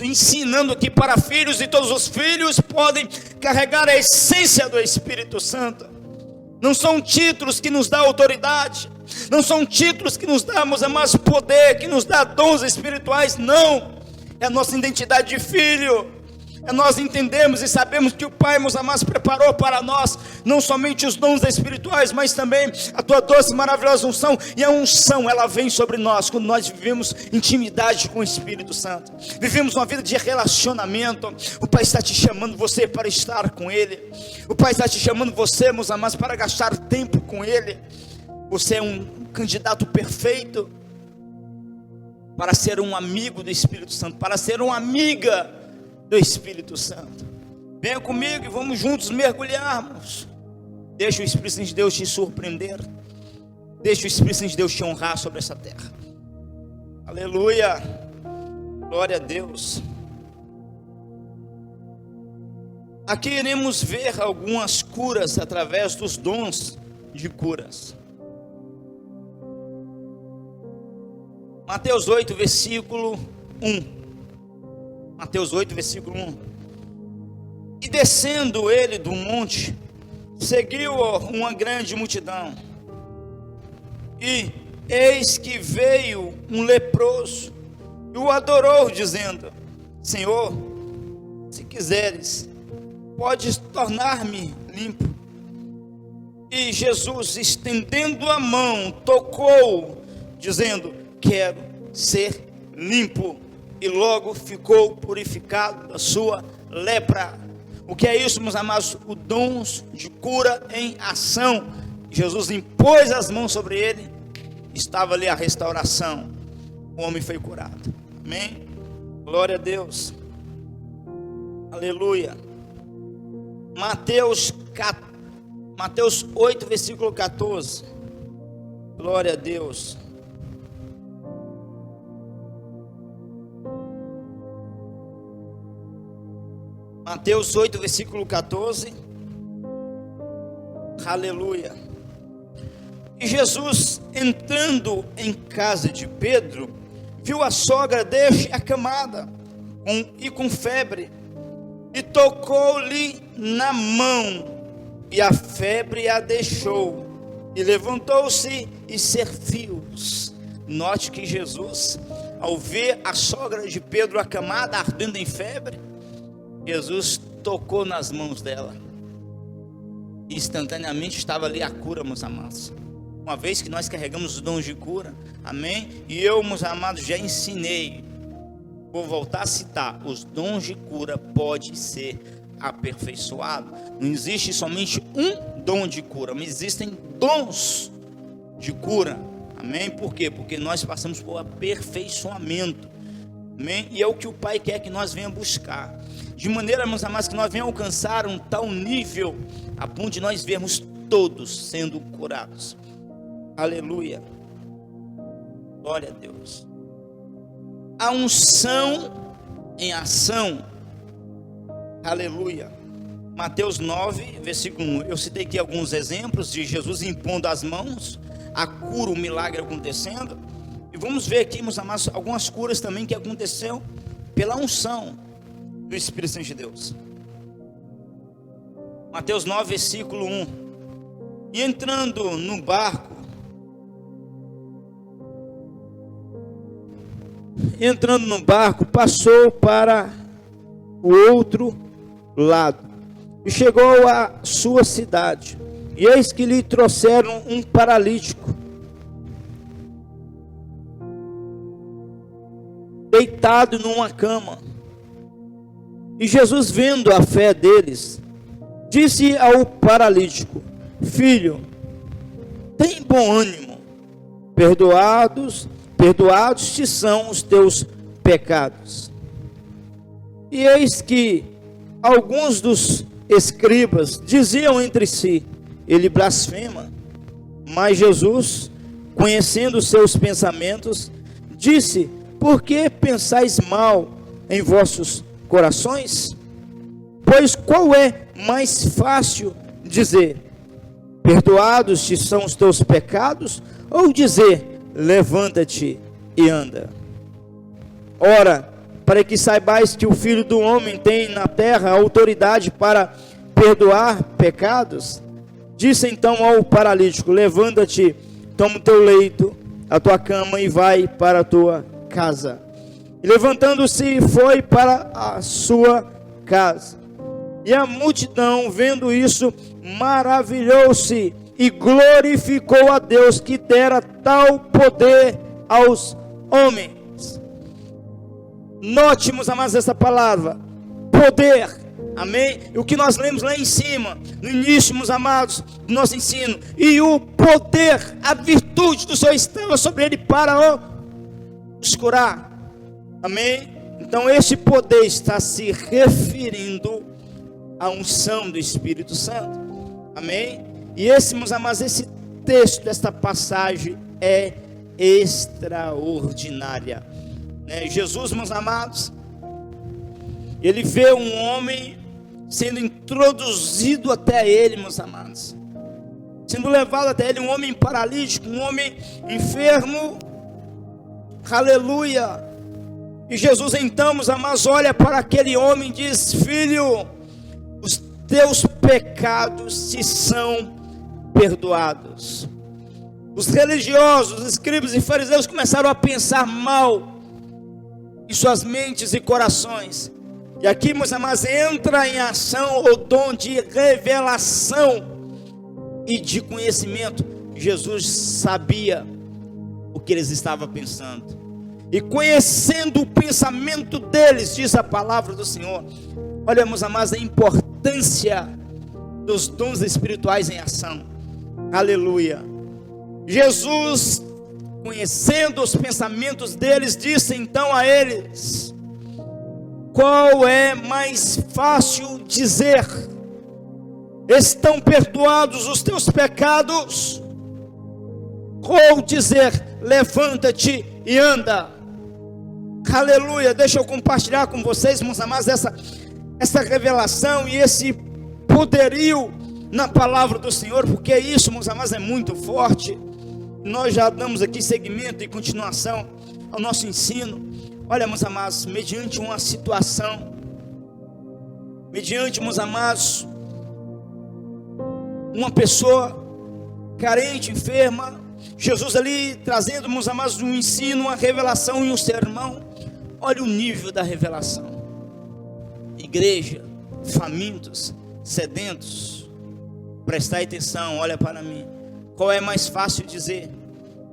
A: ensinando aqui para filhos, e todos os filhos podem carregar a essência do Espírito Santo. Não são títulos que nos dão autoridade, não são títulos que nos dão, meus amados, poder, que nos dá dons espirituais, não. É a nossa identidade de filho. É nós entendemos e sabemos que o Pai, meus amados, preparou para nós, não somente os dons espirituais, mas também a tua doce e maravilhosa unção. E a unção, ela vem sobre nós, quando nós vivemos intimidade com o Espírito Santo, vivemos uma vida de relacionamento. O Pai está te chamando você para estar com Ele, o Pai está te chamando você, meus amados, para gastar tempo com Ele. Você é um candidato perfeito para ser um amigo do Espírito Santo, para ser uma amiga do Espírito Santo. Venha comigo e vamos juntos mergulharmos. Deixa o Espírito Santo de Deus te surpreender. Deixa o Espírito Santo de Deus te honrar sobre essa terra. Aleluia. Glória a Deus. Aqui iremos ver algumas curas através dos dons de curas. Mateus 8, versículo 1. Mateus 8, versículo 1. E descendo ele do monte, seguiu-o uma grande multidão. E eis que veio um leproso e o adorou, dizendo: Senhor, se quiseres, podes tornar-me limpo. E Jesus, estendendo a mão, tocou, dizendo: quero ser limpo. E logo ficou purificado da sua lepra. O que é isso, meus amados? O dons de cura em ação. Jesus impôs as mãos sobre ele, estava ali a restauração. O homem foi curado. Amém? Glória a Deus. Aleluia. Mateus 8, versículo 14. Glória a Deus. Mateus 8, versículo 14. Aleluia. E Jesus, entrando em casa de Pedro, viu a sogra deste acamada com febre, e tocou-lhe na mão, e a febre a deixou, e levantou-se e serviu-os. Note que Jesus, ao ver a sogra de Pedro acamada, ardendo em febre, Jesus tocou nas mãos dela, e instantaneamente estava ali a cura, meus amados. Uma vez que nós carregamos os dons de cura, amém? E eu, meus amados, já ensinei, vou voltar a citar: os dons de cura pode ser aperfeiçoado. Não existe somente um dom de cura, mas existem dons de cura, amém? Por quê? Porque nós passamos por aperfeiçoamento, amém? E é o que o Pai quer que nós venhamos buscar, de maneira, meus amados, que nós venhamos alcançar um tal nível a ponto de nós vermos todos sendo curados. Aleluia. Glória a Deus. A unção em ação. Aleluia. Mateus 9, versículo 1. Eu citei aqui alguns exemplos de Jesus impondo as mãos, a cura, o milagre acontecendo. E vamos ver aqui, meus amados, algumas curas também que aconteceu pela unção do Espírito Santo de Deus. Mateus 9, versículo 1. E entrando no barco, passou para o outro lado e chegou à sua cidade. E eis que lhe trouxeram um paralítico, deitado numa cama. E Jesus, vendo a fé deles, disse ao paralítico: filho, tem bom ânimo, perdoados te são os teus pecados. E eis que alguns dos escribas diziam entre si: ele blasfema. Mas Jesus, conhecendo os seus pensamentos, disse: por que pensais mal em vossos corações? Pois qual é mais fácil dizer: perdoados te são os teus pecados, ou dizer: levanta-te e anda? Ora, para que saibais que o Filho do Homem tem na terra autoridade para perdoar pecados, Disse então ao paralítico: levanta-te, toma o teu leito, a tua cama e vai para a tua casa. E levantando-se foi para a sua casa. E a multidão, vendo isso, maravilhou-se e glorificou a Deus que dera tal poder aos homens. Note, meus amados, essa palavra, poder, amém? E o que nós lemos lá em cima, no início, meus amados, do nosso ensino, e o poder, a virtude do Senhor estava sobre ele para os curar, amém? Então este poder está se referindo à unção do Espírito Santo, amém? E esse, meus amados, esse texto desta passagem é extraordinária, né? Jesus, meus amados, ele vê um homem sendo introduzido até ele, meus amados, sendo levado até ele, um homem paralítico, um homem enfermo, aleluia. E Jesus então, meus amados, olha para aquele homem e diz: filho, os teus pecados te são perdoados. Os religiosos, os escribas e fariseus começaram a pensar mal em suas mentes e corações. E aqui, meus amados, entra em ação o dom de revelação e de conhecimento. Jesus sabia o que eles estavam pensando. E conhecendo o pensamento deles, diz a palavra do Senhor. Olha, meus amados, a importância dos dons espirituais em ação. Aleluia. Jesus, conhecendo os pensamentos deles, disse então a eles: qual é mais fácil dizer: estão perdoados os teus pecados? Ou dizer: levanta-te e anda? Aleluia. Deixa eu compartilhar com vocês, meus amados, essa revelação e esse poderio na palavra do Senhor, porque isso, meus amados, é muito forte. Nós já damos aqui seguimento e continuação ao nosso ensino. Olha, meus amados, mediante uma situação, mediante, meus amados, uma pessoa carente, enferma, Jesus ali trazendo, meus amados, um ensino, uma revelação e um sermão. Olha o nível da revelação. Igreja, famintos, sedentos, prestai atenção, olha para mim. Qual é mais fácil dizer: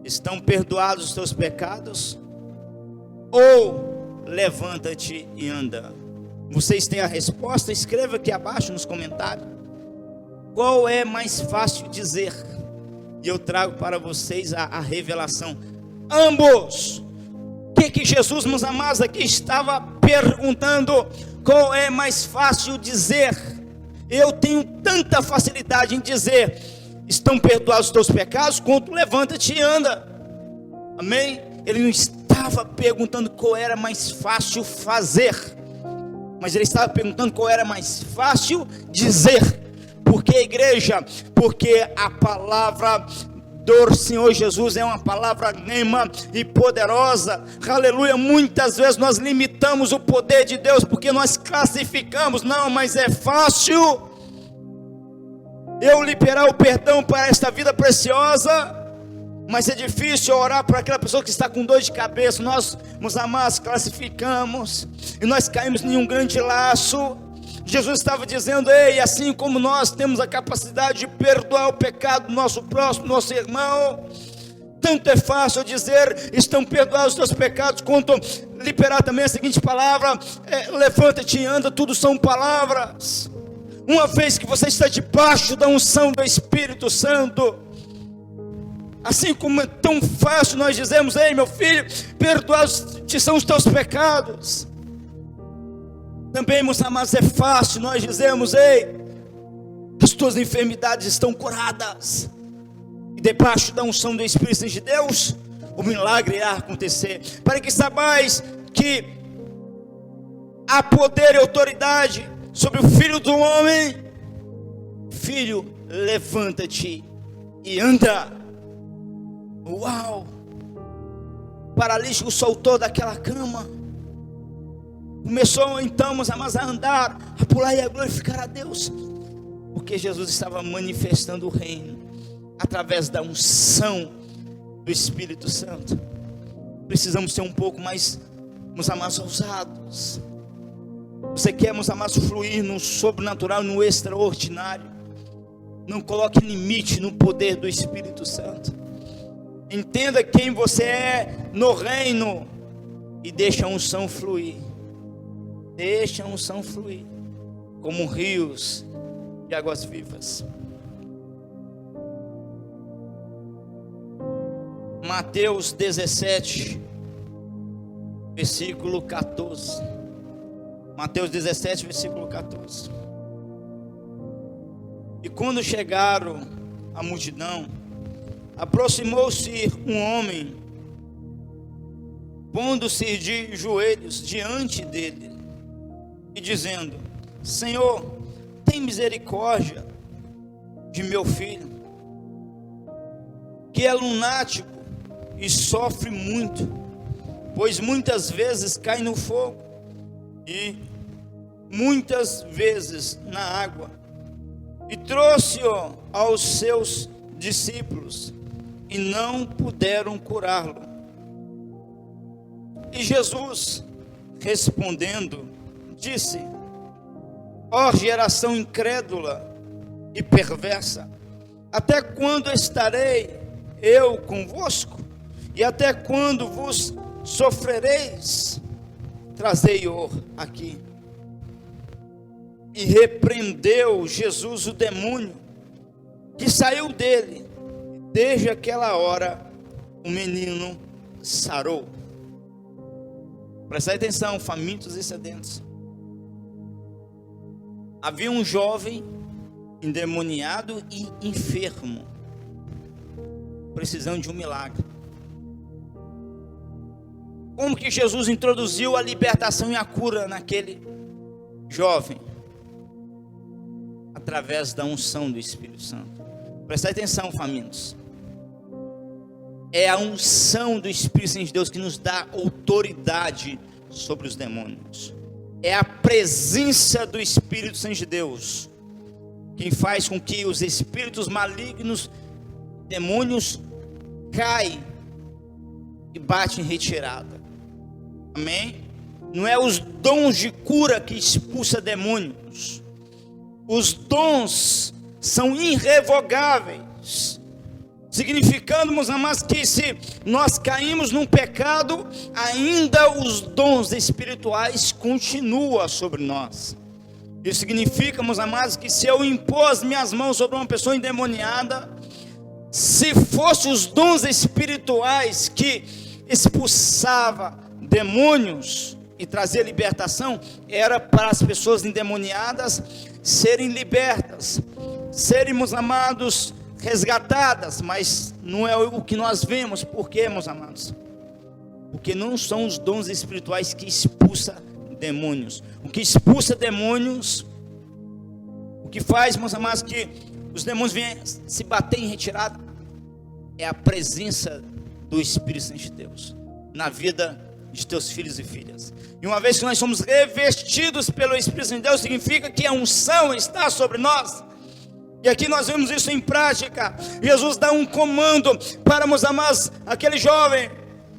A: estão perdoados os teus pecados? Ou levanta-te e anda? Vocês têm a resposta? Escreva aqui abaixo nos comentários. Qual é mais fácil dizer? E eu trago para vocês a revelação. Ambos. O que Jesus, meus amados, aqui estava perguntando? Qual é mais fácil dizer? Eu tenho tanta facilidade em dizer: estão perdoados os teus pecados, quanto levanta-te e anda. Amém? Ele não estava perguntando qual era mais fácil fazer, mas ele estava perguntando qual era mais fácil dizer. Porque, igreja, porque a palavra do Senhor Jesus é uma palavra rema e poderosa, aleluia. Muitas vezes nós limitamos o poder de Deus, porque nós classificamos: não, mas é fácil eu liberar o perdão para esta vida preciosa, mas é difícil orar para aquela pessoa que está com dor de cabeça. Nós, meus amados, classificamos e nós caímos em um grande laço. Jesus estava dizendo: ei, assim como nós temos a capacidade de perdoar o pecado do nosso próximo, do nosso irmão, tanto é fácil dizer: estão perdoados os teus pecados, quanto liberar também a seguinte palavra: levanta-te e anda. Tudo são palavras. Uma vez que você está debaixo da unção do Espírito Santo, assim como é tão fácil nós dizemos: ei, meu filho, perdoados te são os teus pecados, também, meus amados, é fácil nós dizemos: ei, as tuas enfermidades estão curadas. E debaixo da unção do Espírito Santo de Deus, o milagre irá acontecer. Para que saibais que há poder e autoridade sobre o Filho do Homem. Filho, levanta-te e anda. Uau! O paralítico soltou daquela cama. Começou então, meus amados, a andar, a pular e a glorificar a Deus. Porque Jesus estava manifestando o reino através da unção do Espírito Santo. Precisamos ser um pouco mais, meus amados, ousados. Você quer, meus amados, fluir no sobrenatural, no extraordinário? Não coloque limite no poder do Espírito Santo. Entenda quem você é no reino e deixa a unção fluir. Deixa a unção fluir como rios de águas vivas. Mateus 17, versículo 14. Mateus 17, versículo 14. E quando chegaram a multidão, aproximou-se um homem, pondo-se de joelhos diante dele, e dizendo: Senhor, tem misericórdia de meu filho, que é lunático e sofre muito, pois muitas vezes cai no fogo e muitas vezes na água. E trouxe-o aos seus discípulos, e não puderam curá-lo. E Jesus, respondendo, disse: ó geração incrédula e perversa, até quando estarei eu convosco? E até quando vos sofrereis? Trazei-o aqui. E repreendeu Jesus o demônio, que saiu dele. Desde aquela hora, o menino sarou. Prestai atenção, famintos e sedentos. Havia um jovem endemoniado e enfermo, precisando de um milagre. Como que Jesus introduziu a libertação e a cura naquele jovem? Através da unção do Espírito Santo. Prestai atenção, famintos. É a unção do Espírito Santo de Deus que nos dá autoridade sobre os demônios. É a presença do Espírito Santo de Deus quem faz com que os espíritos malignos, demônios, caem e batem em retirada. Amém? Não é os dons de cura que expulsa demônios. Os dons são irrevogáveis, significando, meus amados, que se nós caímos num pecado, ainda os dons espirituais continuam sobre nós. Isso significa, meus amados, que se eu impor as minhas mãos sobre uma pessoa endemoniada, se fossem os dons espirituais que expulsava demônios e trazia libertação, era para as pessoas endemoniadas serem libertas, serem, meus amados, resgatadas, mas não é o que nós vemos. Por quê, meus amados? Porque não são os dons espirituais que expulsam demônios. O que expulsa demônios, o que faz, meus amados, que os demônios venham se bater em retirada, é a presença do Espírito Santo de Deus na vida de teus filhos e filhas. E uma vez que nós somos revestidos pelo Espírito Santo de Deus, significa que a unção está sobre nós. E aqui nós vemos isso em prática. Jesus dá um comando para, meus amados, aquele jovem.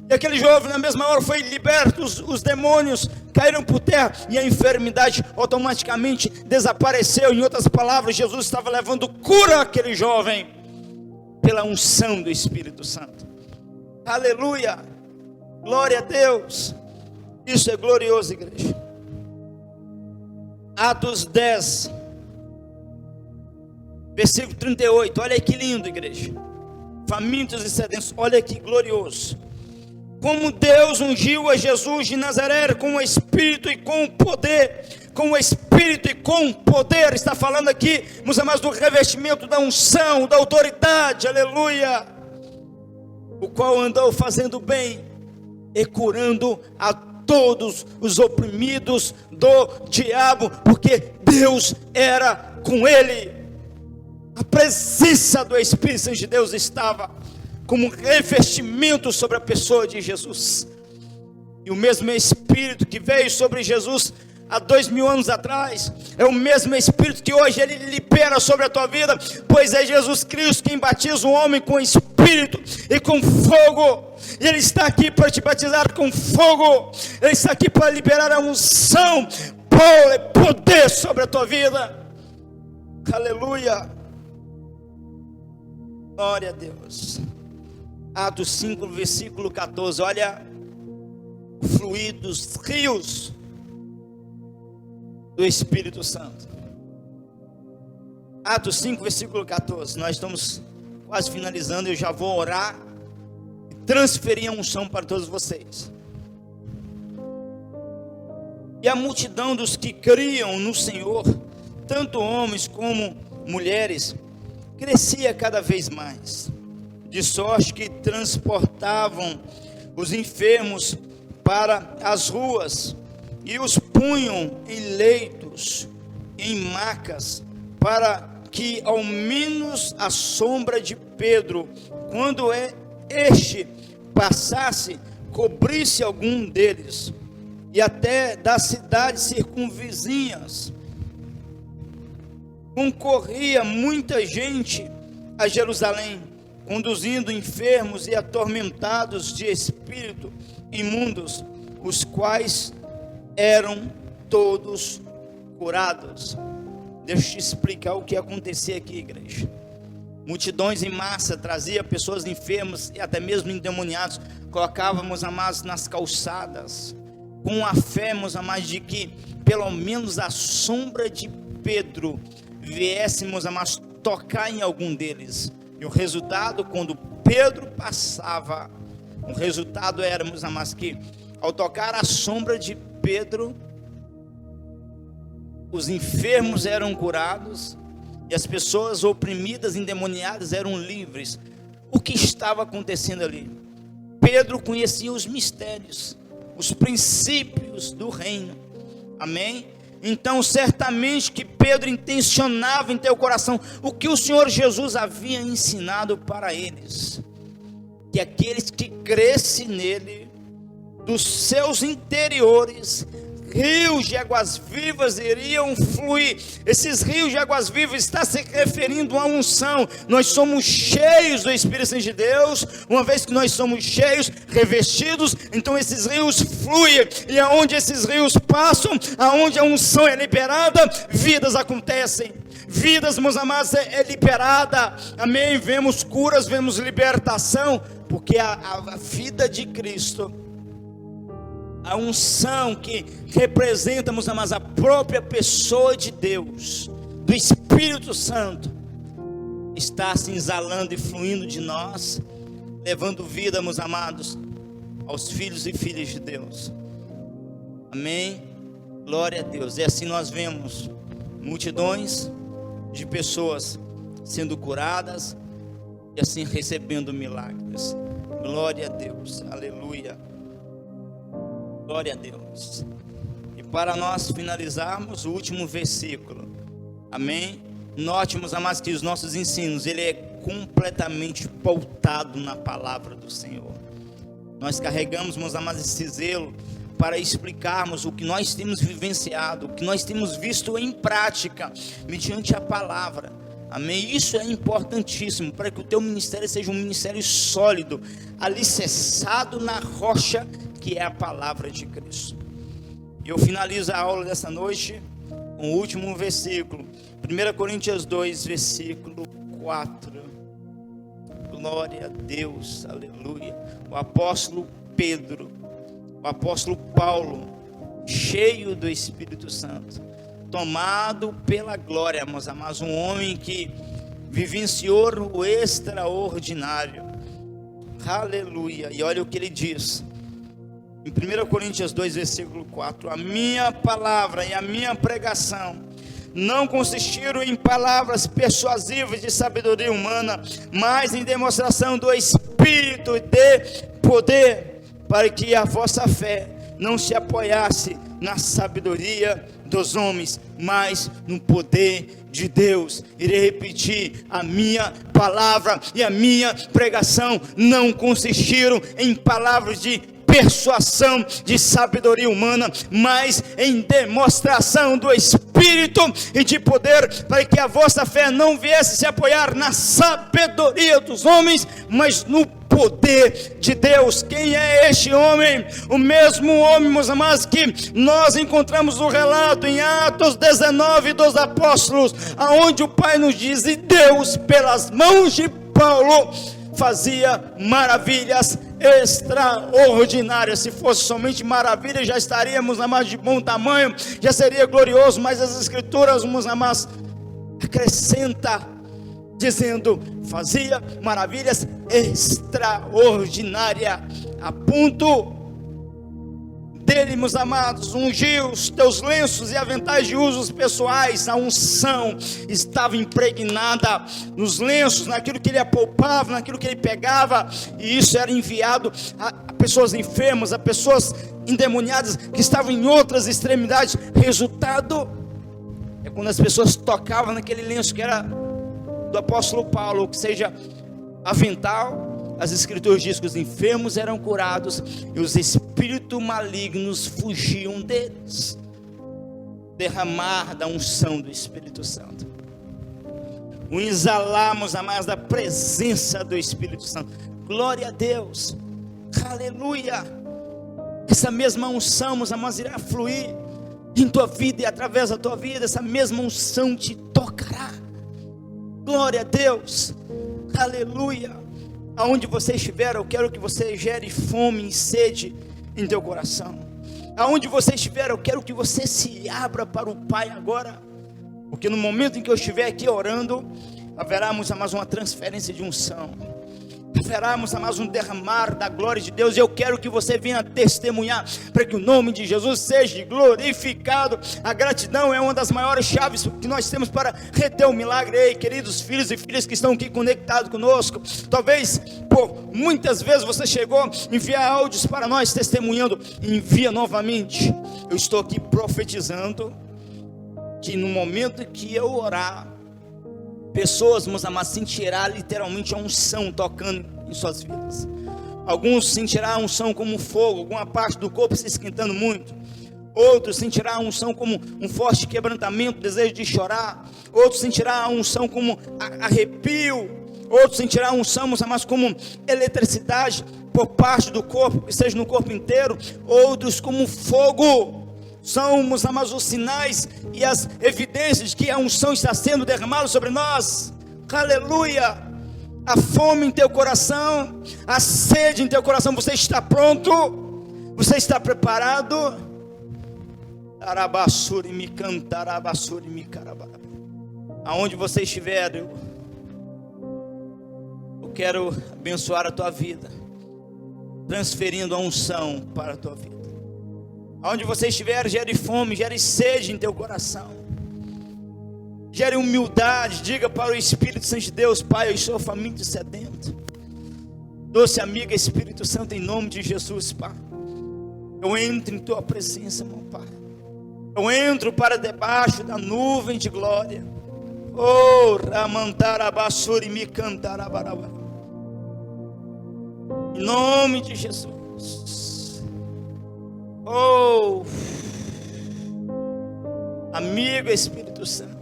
A: E aquele jovem na mesma hora foi liberto. Os demônios caíram por terra e a enfermidade automaticamente desapareceu. Em outras palavras, Jesus estava levando cura àquele jovem pela unção do Espírito Santo. Aleluia, glória a Deus. Isso é glorioso, igreja. Atos 10, versículo 38, olha que lindo, igreja. Famintos e sedentos, olha que glorioso. Como Deus ungiu a Jesus de Nazaré com o Espírito e com o poder. Com o Espírito e com o poder. Está falando aqui, meus amados, do revestimento da unção, da autoridade, aleluia. O qual andou fazendo bem e curando a todos os oprimidos do diabo, porque Deus era com ele. A presença do Espírito Santo de Deus estava como um revestimento sobre a pessoa de Jesus. E o mesmo Espírito que veio sobre Jesus há 2000 anos atrás, é o mesmo Espírito que hoje Ele libera sobre a tua vida, pois é Jesus Cristo quem batiza o homem com Espírito e com fogo, e Ele está aqui para te batizar com fogo, Ele está aqui para liberar a unção, poder sobre a tua vida, aleluia, glória a Deus. Atos 5, versículo 14, olha, fluir dos rios do Espírito Santo. Atos 5, versículo 14, nós estamos quase finalizando, eu já vou orar e transferir a unção para todos vocês. E a multidão dos que criam no Senhor, tanto homens como mulheres, crescia cada vez mais, de sorte que transportavam os enfermos para as ruas e os punham em leitos, em macas, para que ao menos a sombra de Pedro, quando este passasse, cobrisse algum deles. E até das cidades circunvizinhas concorria muita gente a Jerusalém, conduzindo enfermos e atormentados de espírito imundos, os quais eram todos curados. Deixa eu te explicar o que acontecia aqui, igreja. Multidões em massa trazia pessoas enfermas e até mesmo endemoniados. Colocávamos, amados, nas calçadas, com a fé, meus amados, de que pelo menos a sombra de Pedro viéssemos, amados, tocar em algum deles. E o resultado, quando Pedro passava, o resultado era, meus amados, que ao tocar a sombra de Pedro, os enfermos eram curados e as pessoas oprimidas, endemoniadas eram livres. O que estava acontecendo ali? Pedro conhecia os mistérios, os princípios do reino, amém? Então certamente que Pedro intencionava em teu coração o que o Senhor Jesus havia ensinado para eles, que aqueles que crescem nele, dos seus interiores, rios de águas vivas iriam fluir. Esses rios de águas vivas está se referindo à unção. Nós somos cheios do Espírito Santo de Deus. Uma vez que nós somos cheios, revestidos, então esses rios fluem, e aonde esses rios passam, aonde a unção é liberada, vidas acontecem. Vidas, meus amados, é liberada, amém? Vemos curas, vemos libertação, porque a vida de Cristo, a unção que representa, meus amados, a própria pessoa de Deus, do Espírito Santo, está se exalando e fluindo de nós, levando vida, meus amados, aos filhos e filhas de Deus, amém? Glória a Deus. E assim nós vemos multidões de pessoas sendo curadas e assim recebendo milagres. Glória a Deus, aleluia. Glória a Deus. E para nós finalizarmos, o último versículo, amém? Note, meus amados, que os nossos ensinos, ele é completamente pautado na palavra do Senhor. Nós carregamos, meus amados, esse zelo para explicarmos o que nós temos vivenciado, o que nós temos visto em prática, mediante a palavra, amém? Isso é importantíssimo, para que o teu ministério seja um ministério sólido, alicerçado na rocha, que é a palavra de Cristo. E eu finalizo a aula dessa noite com o último versículo, 1 Coríntios 2, versículo 4. Glória a Deus, aleluia. O apóstolo Pedro, o apóstolo Paulo, cheio do Espírito Santo, tomado pela glória, meus amados, um homem que vivenciou o extraordinário, aleluia. E olha o que ele diz em 1 Coríntios 2, versículo 4: a minha palavra e a minha pregação não consistiram em palavras persuasivas de sabedoria humana, mas em demonstração do Espírito e de poder, para que a vossa fé não se apoiasse na sabedoria dos homens, mas no poder de Deus. Irei repetir: a minha palavra e a minha pregação não consistiram em palavras de persuasão de sabedoria humana, mas em demonstração do Espírito e de poder, para que a vossa fé não viesse se apoiar na sabedoria dos homens, mas no poder de Deus. Quem é este homem? O mesmo homem, meus amados, que nós encontramos no relato em Atos 19 dos apóstolos, aonde o Pai nos diz: e Deus, pelas mãos de Paulo, fazia maravilhas extraordinárias. Se fosse somente maravilha, já estaríamos, amados, de bom tamanho, já seria glorioso, mas as Escrituras, meus amados, acrescenta dizendo: fazia maravilhas extraordinárias, a ponto dele, meus amados, ungiu os teus lenços e aventais de usos pessoais. A unção estava impregnada nos lenços, naquilo que ele apalpava, naquilo que ele pegava, e isso era enviado a pessoas enfermas, a pessoas endemoniadas que estavam em outras extremidades. Resultado é quando as pessoas tocavam naquele lenço que era do apóstolo Paulo, ou que seja avental, as Escrituras dizem que os enfermos eram curados e os espíritos malignos fugiam deles. Derramar da unção do Espírito Santo, o exalarmos a mais da presença do Espírito Santo. Glória a Deus, aleluia. Essa mesma unção, meus amados, irá fluir em tua vida e através da tua vida. Essa mesma unção te tocará. Glória a Deus, aleluia. Aonde você estiver, eu quero que você gere fome e sede em teu coração. Aonde você estiver, eu quero que você se abra para o Pai agora, porque no momento em que eu estiver aqui orando, haverá mais uma transferência de unção, haverá mais um derramar da glória de Deus. E eu quero que você venha testemunhar, para que o nome de Jesus seja glorificado. A gratidão é uma das maiores chaves que nós temos para reter o milagre. Ei, queridos filhos e filhas que estão aqui conectados conosco, talvez por muitas vezes você chegou a enviar áudios para nós testemunhando. Envia novamente. Eu estou aqui profetizando que no momento que eu orar, pessoas, meus amados, sentirá literalmente a unção tocando em suas vidas. Alguns sentirá a unção como fogo, alguma parte do corpo se esquentando muito. Outros sentirá a unção como um forte quebrantamento, desejo de chorar. Outros sentirá a unção como arrepio. Outros sentirá a unção, meus amados, como eletricidade por parte do corpo, que seja no corpo inteiro. Outros como fogo. São, meus amados, os sinais e as evidências de que a unção está sendo derramada sobre nós. Aleluia. A fome em teu coração, a sede em teu coração. Você está pronto? Você está preparado? Aonde você estiver, eu quero abençoar a tua vida, transferindo a unção para a tua vida. Aonde você estiver, gere fome, gere sede em teu coração, gere humildade. Diga para o Espírito Santo de Deus: Pai, eu estou faminto e sedento. Doce amiga Espírito Santo, em nome de Jesus, Pai, eu entro em tua presença, meu Pai. Eu entro para debaixo da nuvem de glória. Oh, Ramantarabassuri me cantarabaraba. Em nome de Jesus. Oh, amigo Espírito Santo,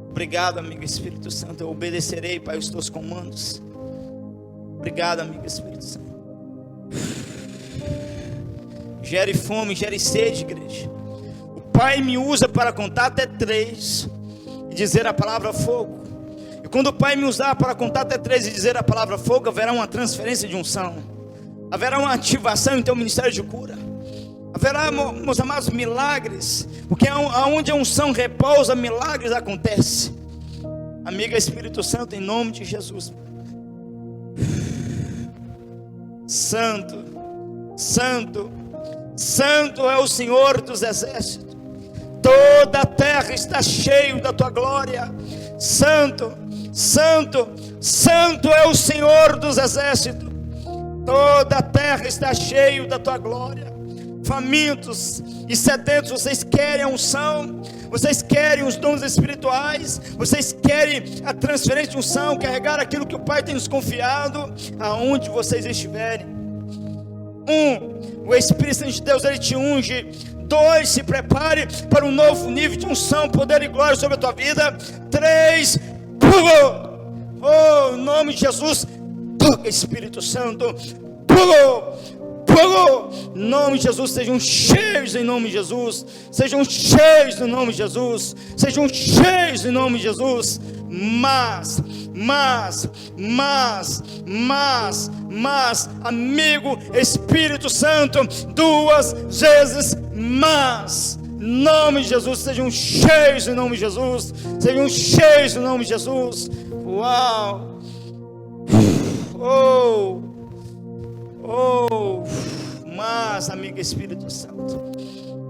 A: obrigado, amigo Espírito Santo. Eu obedecerei, Pai, os teus comandos. Obrigado, amigo Espírito Santo. Gere fome, gere sede, igreja. O Pai me usa para contar até 3 e dizer a palavra fogo. E quando o Pai me usar para contar até 3 e dizer a palavra fogo, haverá uma transferência de unção, haverá uma ativação em teu ministério de cura, haverá, meus amados, milagres, porque aonde a unção repousa, milagres acontecem. Amiga Espírito Santo, em nome de Jesus. Santo, Santo, Santo é o Senhor dos exércitos. Toda a terra está cheia da tua glória. Santo, Santo, Santo é o Senhor dos exércitos. Toda a terra está cheia da tua glória. Famintos e sedentos, vocês querem a unção, Vocês querem os dons espirituais? Vocês querem a transferência de unção, carregar aquilo que o Pai tem nos confiado? Aonde vocês estiverem. 1. O Espírito Santo de Deus, ele te unge. 2. Se prepare para um novo nível de unção, poder e glória sobre a tua vida. 3. Oh, em nome de Jesus, Espírito Santo, em nome de Jesus, sejam cheios em nome de Jesus, sejam cheios em nome de Jesus, sejam cheios em nome de Jesus. Mas, amigo Espírito Santo, 2 vezes mais. Em nome de Jesus, sejam cheios em nome de Jesus, sejam cheios em nome de Jesus. Uau! Mas, amigo Espírito Santo,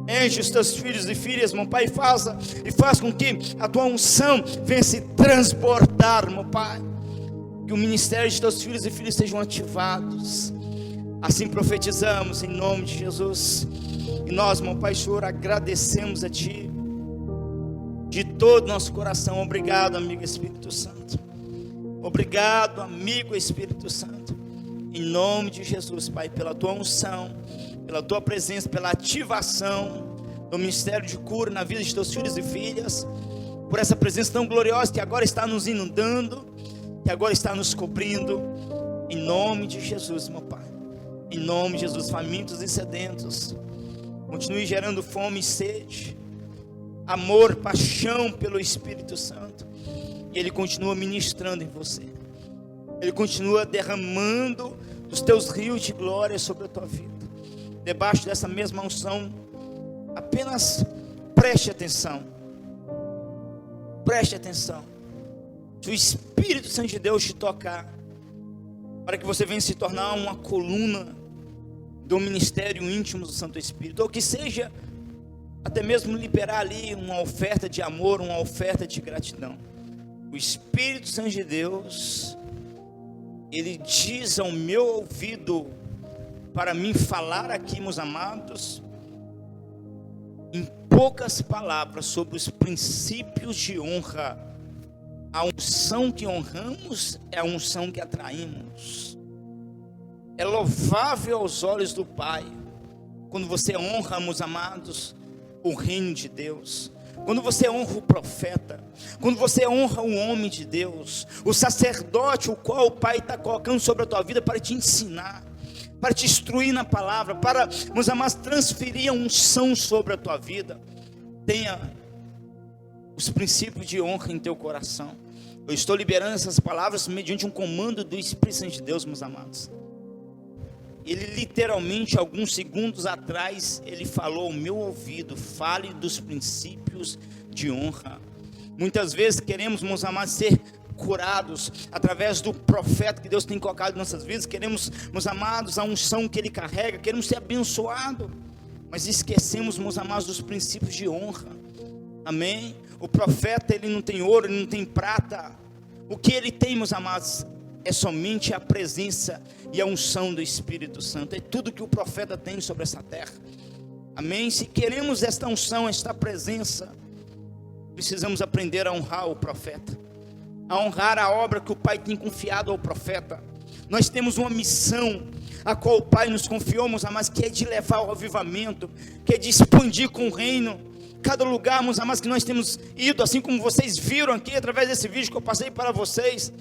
A: enche os teus filhos e filhas, meu Pai, e faz com que a tua unção venha se transbordar, meu Pai. Que o ministério de teus filhos e filhas sejam ativados. Assim profetizamos em nome de Jesus. E nós, meu Pai, Senhor, agradecemos a Ti de todo o nosso coração. Obrigado, amigo Espírito Santo. Obrigado, amigo Espírito Santo. Em nome de Jesus, Pai, pela Tua unção, pela Tua presença, pela ativação do ministério de cura na vida de Teus filhos e filhas, por essa presença tão gloriosa que agora está nos inundando, que agora está nos cobrindo. Em nome de Jesus, meu Pai. Em nome de Jesus, famintos e sedentos, continue gerando fome e sede, amor, paixão pelo Espírito Santo. E Ele continua ministrando em você. Ele continua derramando os teus rios de glória sobre a tua vida. Debaixo dessa mesma unção, apenas preste atenção. Preste atenção. Se o Espírito Santo de Deus te tocar, para que você venha se tornar uma coluna do ministério íntimo do Santo Espírito, ou que seja, até mesmo liberar ali uma oferta de amor, uma oferta de gratidão. O Espírito Santo de Deus, Ele diz ao meu ouvido, para mim falar aqui, meus amados, em poucas palavras, sobre os princípios de honra. A unção que honramos é a unção que atraímos. É louvável aos olhos do Pai quando você honra, meus amados, o reino de Deus. Quando você honra o profeta, quando você honra o homem de Deus, o sacerdote, o qual o Pai está colocando sobre a tua vida para te ensinar, para te instruir na palavra, para, meus amados, transferir a unção sobre a tua vida. Tenha os princípios de honra em teu coração. Eu estou liberando essas palavras mediante um comando do Espírito Santo de Deus, meus amados. Ele literalmente, alguns segundos atrás, ele falou ao meu ouvido: fale dos princípios de honra. Muitas vezes queremos, meus amados, ser curados através do profeta que Deus tem colocado em nossas vidas. Queremos, meus amados, a unção que Ele carrega, queremos ser abençoados, mas esquecemos, meus amados, dos princípios de honra. Amém? O profeta, ele não tem ouro, ele não tem prata. O que ele tem, meus amados, é somente a presença e a unção do Espírito Santo. É tudo que o profeta tem sobre essa terra. Amém? Se queremos esta unção, esta presença, precisamos aprender a honrar o profeta, a honrar a obra que o Pai tem confiado ao profeta. Nós temos uma missão a qual o Pai nos confiou, meus amados, que é de levar ao avivamento, que é de expandir com o reino. Cada lugar, meus amados, que nós temos ido, assim como vocês viram aqui, através desse vídeo que eu passei para vocês,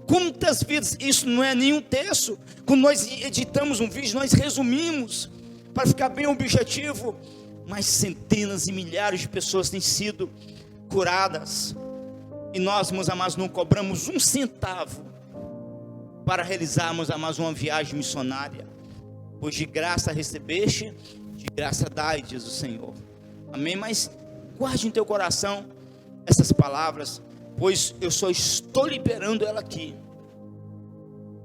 A: quantas vidas, isso não é nenhum terço. Quando nós editamos um vídeo, nós resumimos, para ficar bem objetivo, mas centenas e milhares de pessoas têm sido curadas, e nós, meus amados, não cobramos um centavo, para realizarmos, amados, uma viagem missionária, pois de graça recebeste, de graça dai, diz o Senhor. Amém? Mas guarde em teu coração essas palavras, pois eu só estou liberando ela aqui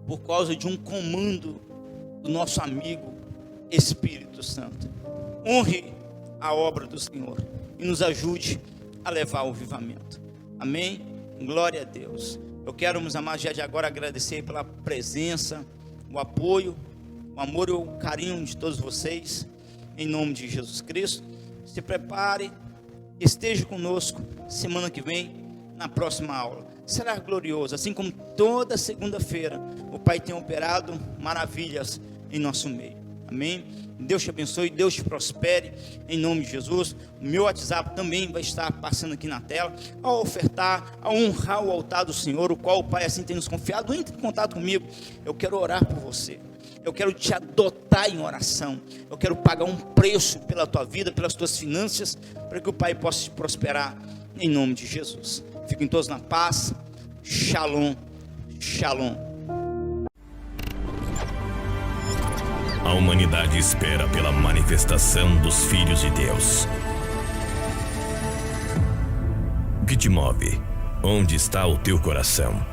A: por causa de um comando do nosso amigo Espírito Santo. Honre a obra do Senhor e nos ajude a levar ao avivamento. Amém? Glória a Deus. Eu quero, meus amados, já de agora agradecer pela presença, o apoio, o amor e o carinho de todos vocês, em nome de Jesus Cristo. Se prepare esteja conosco semana que vem, na próxima aula. Será glorioso, assim como toda segunda-feira o Pai tem operado maravilhas em nosso meio. Amém? Deus te abençoe, Deus te prospere, em nome de Jesus. O meu WhatsApp também vai estar passando aqui na tela. Ao ofertar, a honrar o altar do Senhor, o qual o Pai assim tem nos confiado, entre em contato comigo. Eu quero orar por você. Eu quero te adotar em oração. Eu quero pagar um preço pela tua vida, pelas tuas finanças, para que o Pai possa te prosperar, em nome de Jesus. Fiquem todos na paz. Shalom, shalom.
J: A humanidade espera pela manifestação dos filhos de Deus. O que te move? Onde está o teu coração?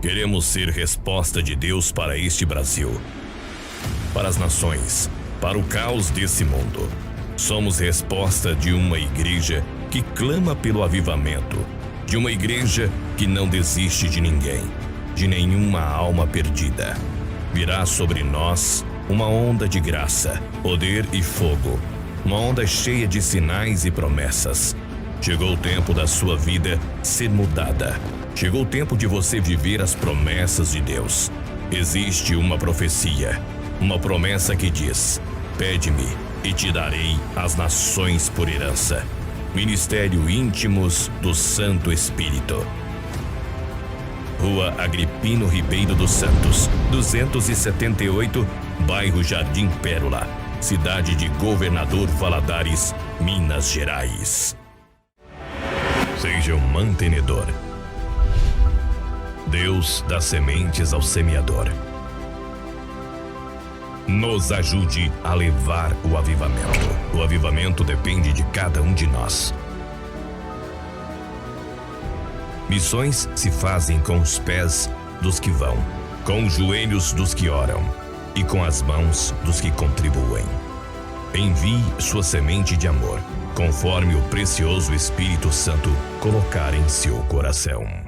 J: Queremos ser resposta de Deus para este Brasil, para as nações, para o caos desse mundo. Somos resposta de uma igreja que clama pelo avivamento, de uma igreja que não desiste de ninguém, de nenhuma alma perdida. Virá sobre nós uma onda de graça, poder e fogo, uma onda cheia de sinais e promessas. Chegou o tempo da sua vida ser mudada. Chegou o tempo de você viver as promessas de Deus. Existe uma profecia, uma promessa que diz: pede-me e te darei as nações por herança. Ministério Íntimos do Santo Espírito. Rua Agripino Ribeiro dos Santos, 278, bairro Jardim Pérola, cidade de Governador Valadares, Minas Gerais. Seja um mantenedor. Deus dá sementes ao semeador. Nos ajude a levar o avivamento. O avivamento depende de cada um de nós. Missões se fazem com os pés dos que vão, com os joelhos dos que oram e com as mãos dos que contribuem. Envie sua semente de amor, conforme o precioso Espírito Santo colocar em seu coração.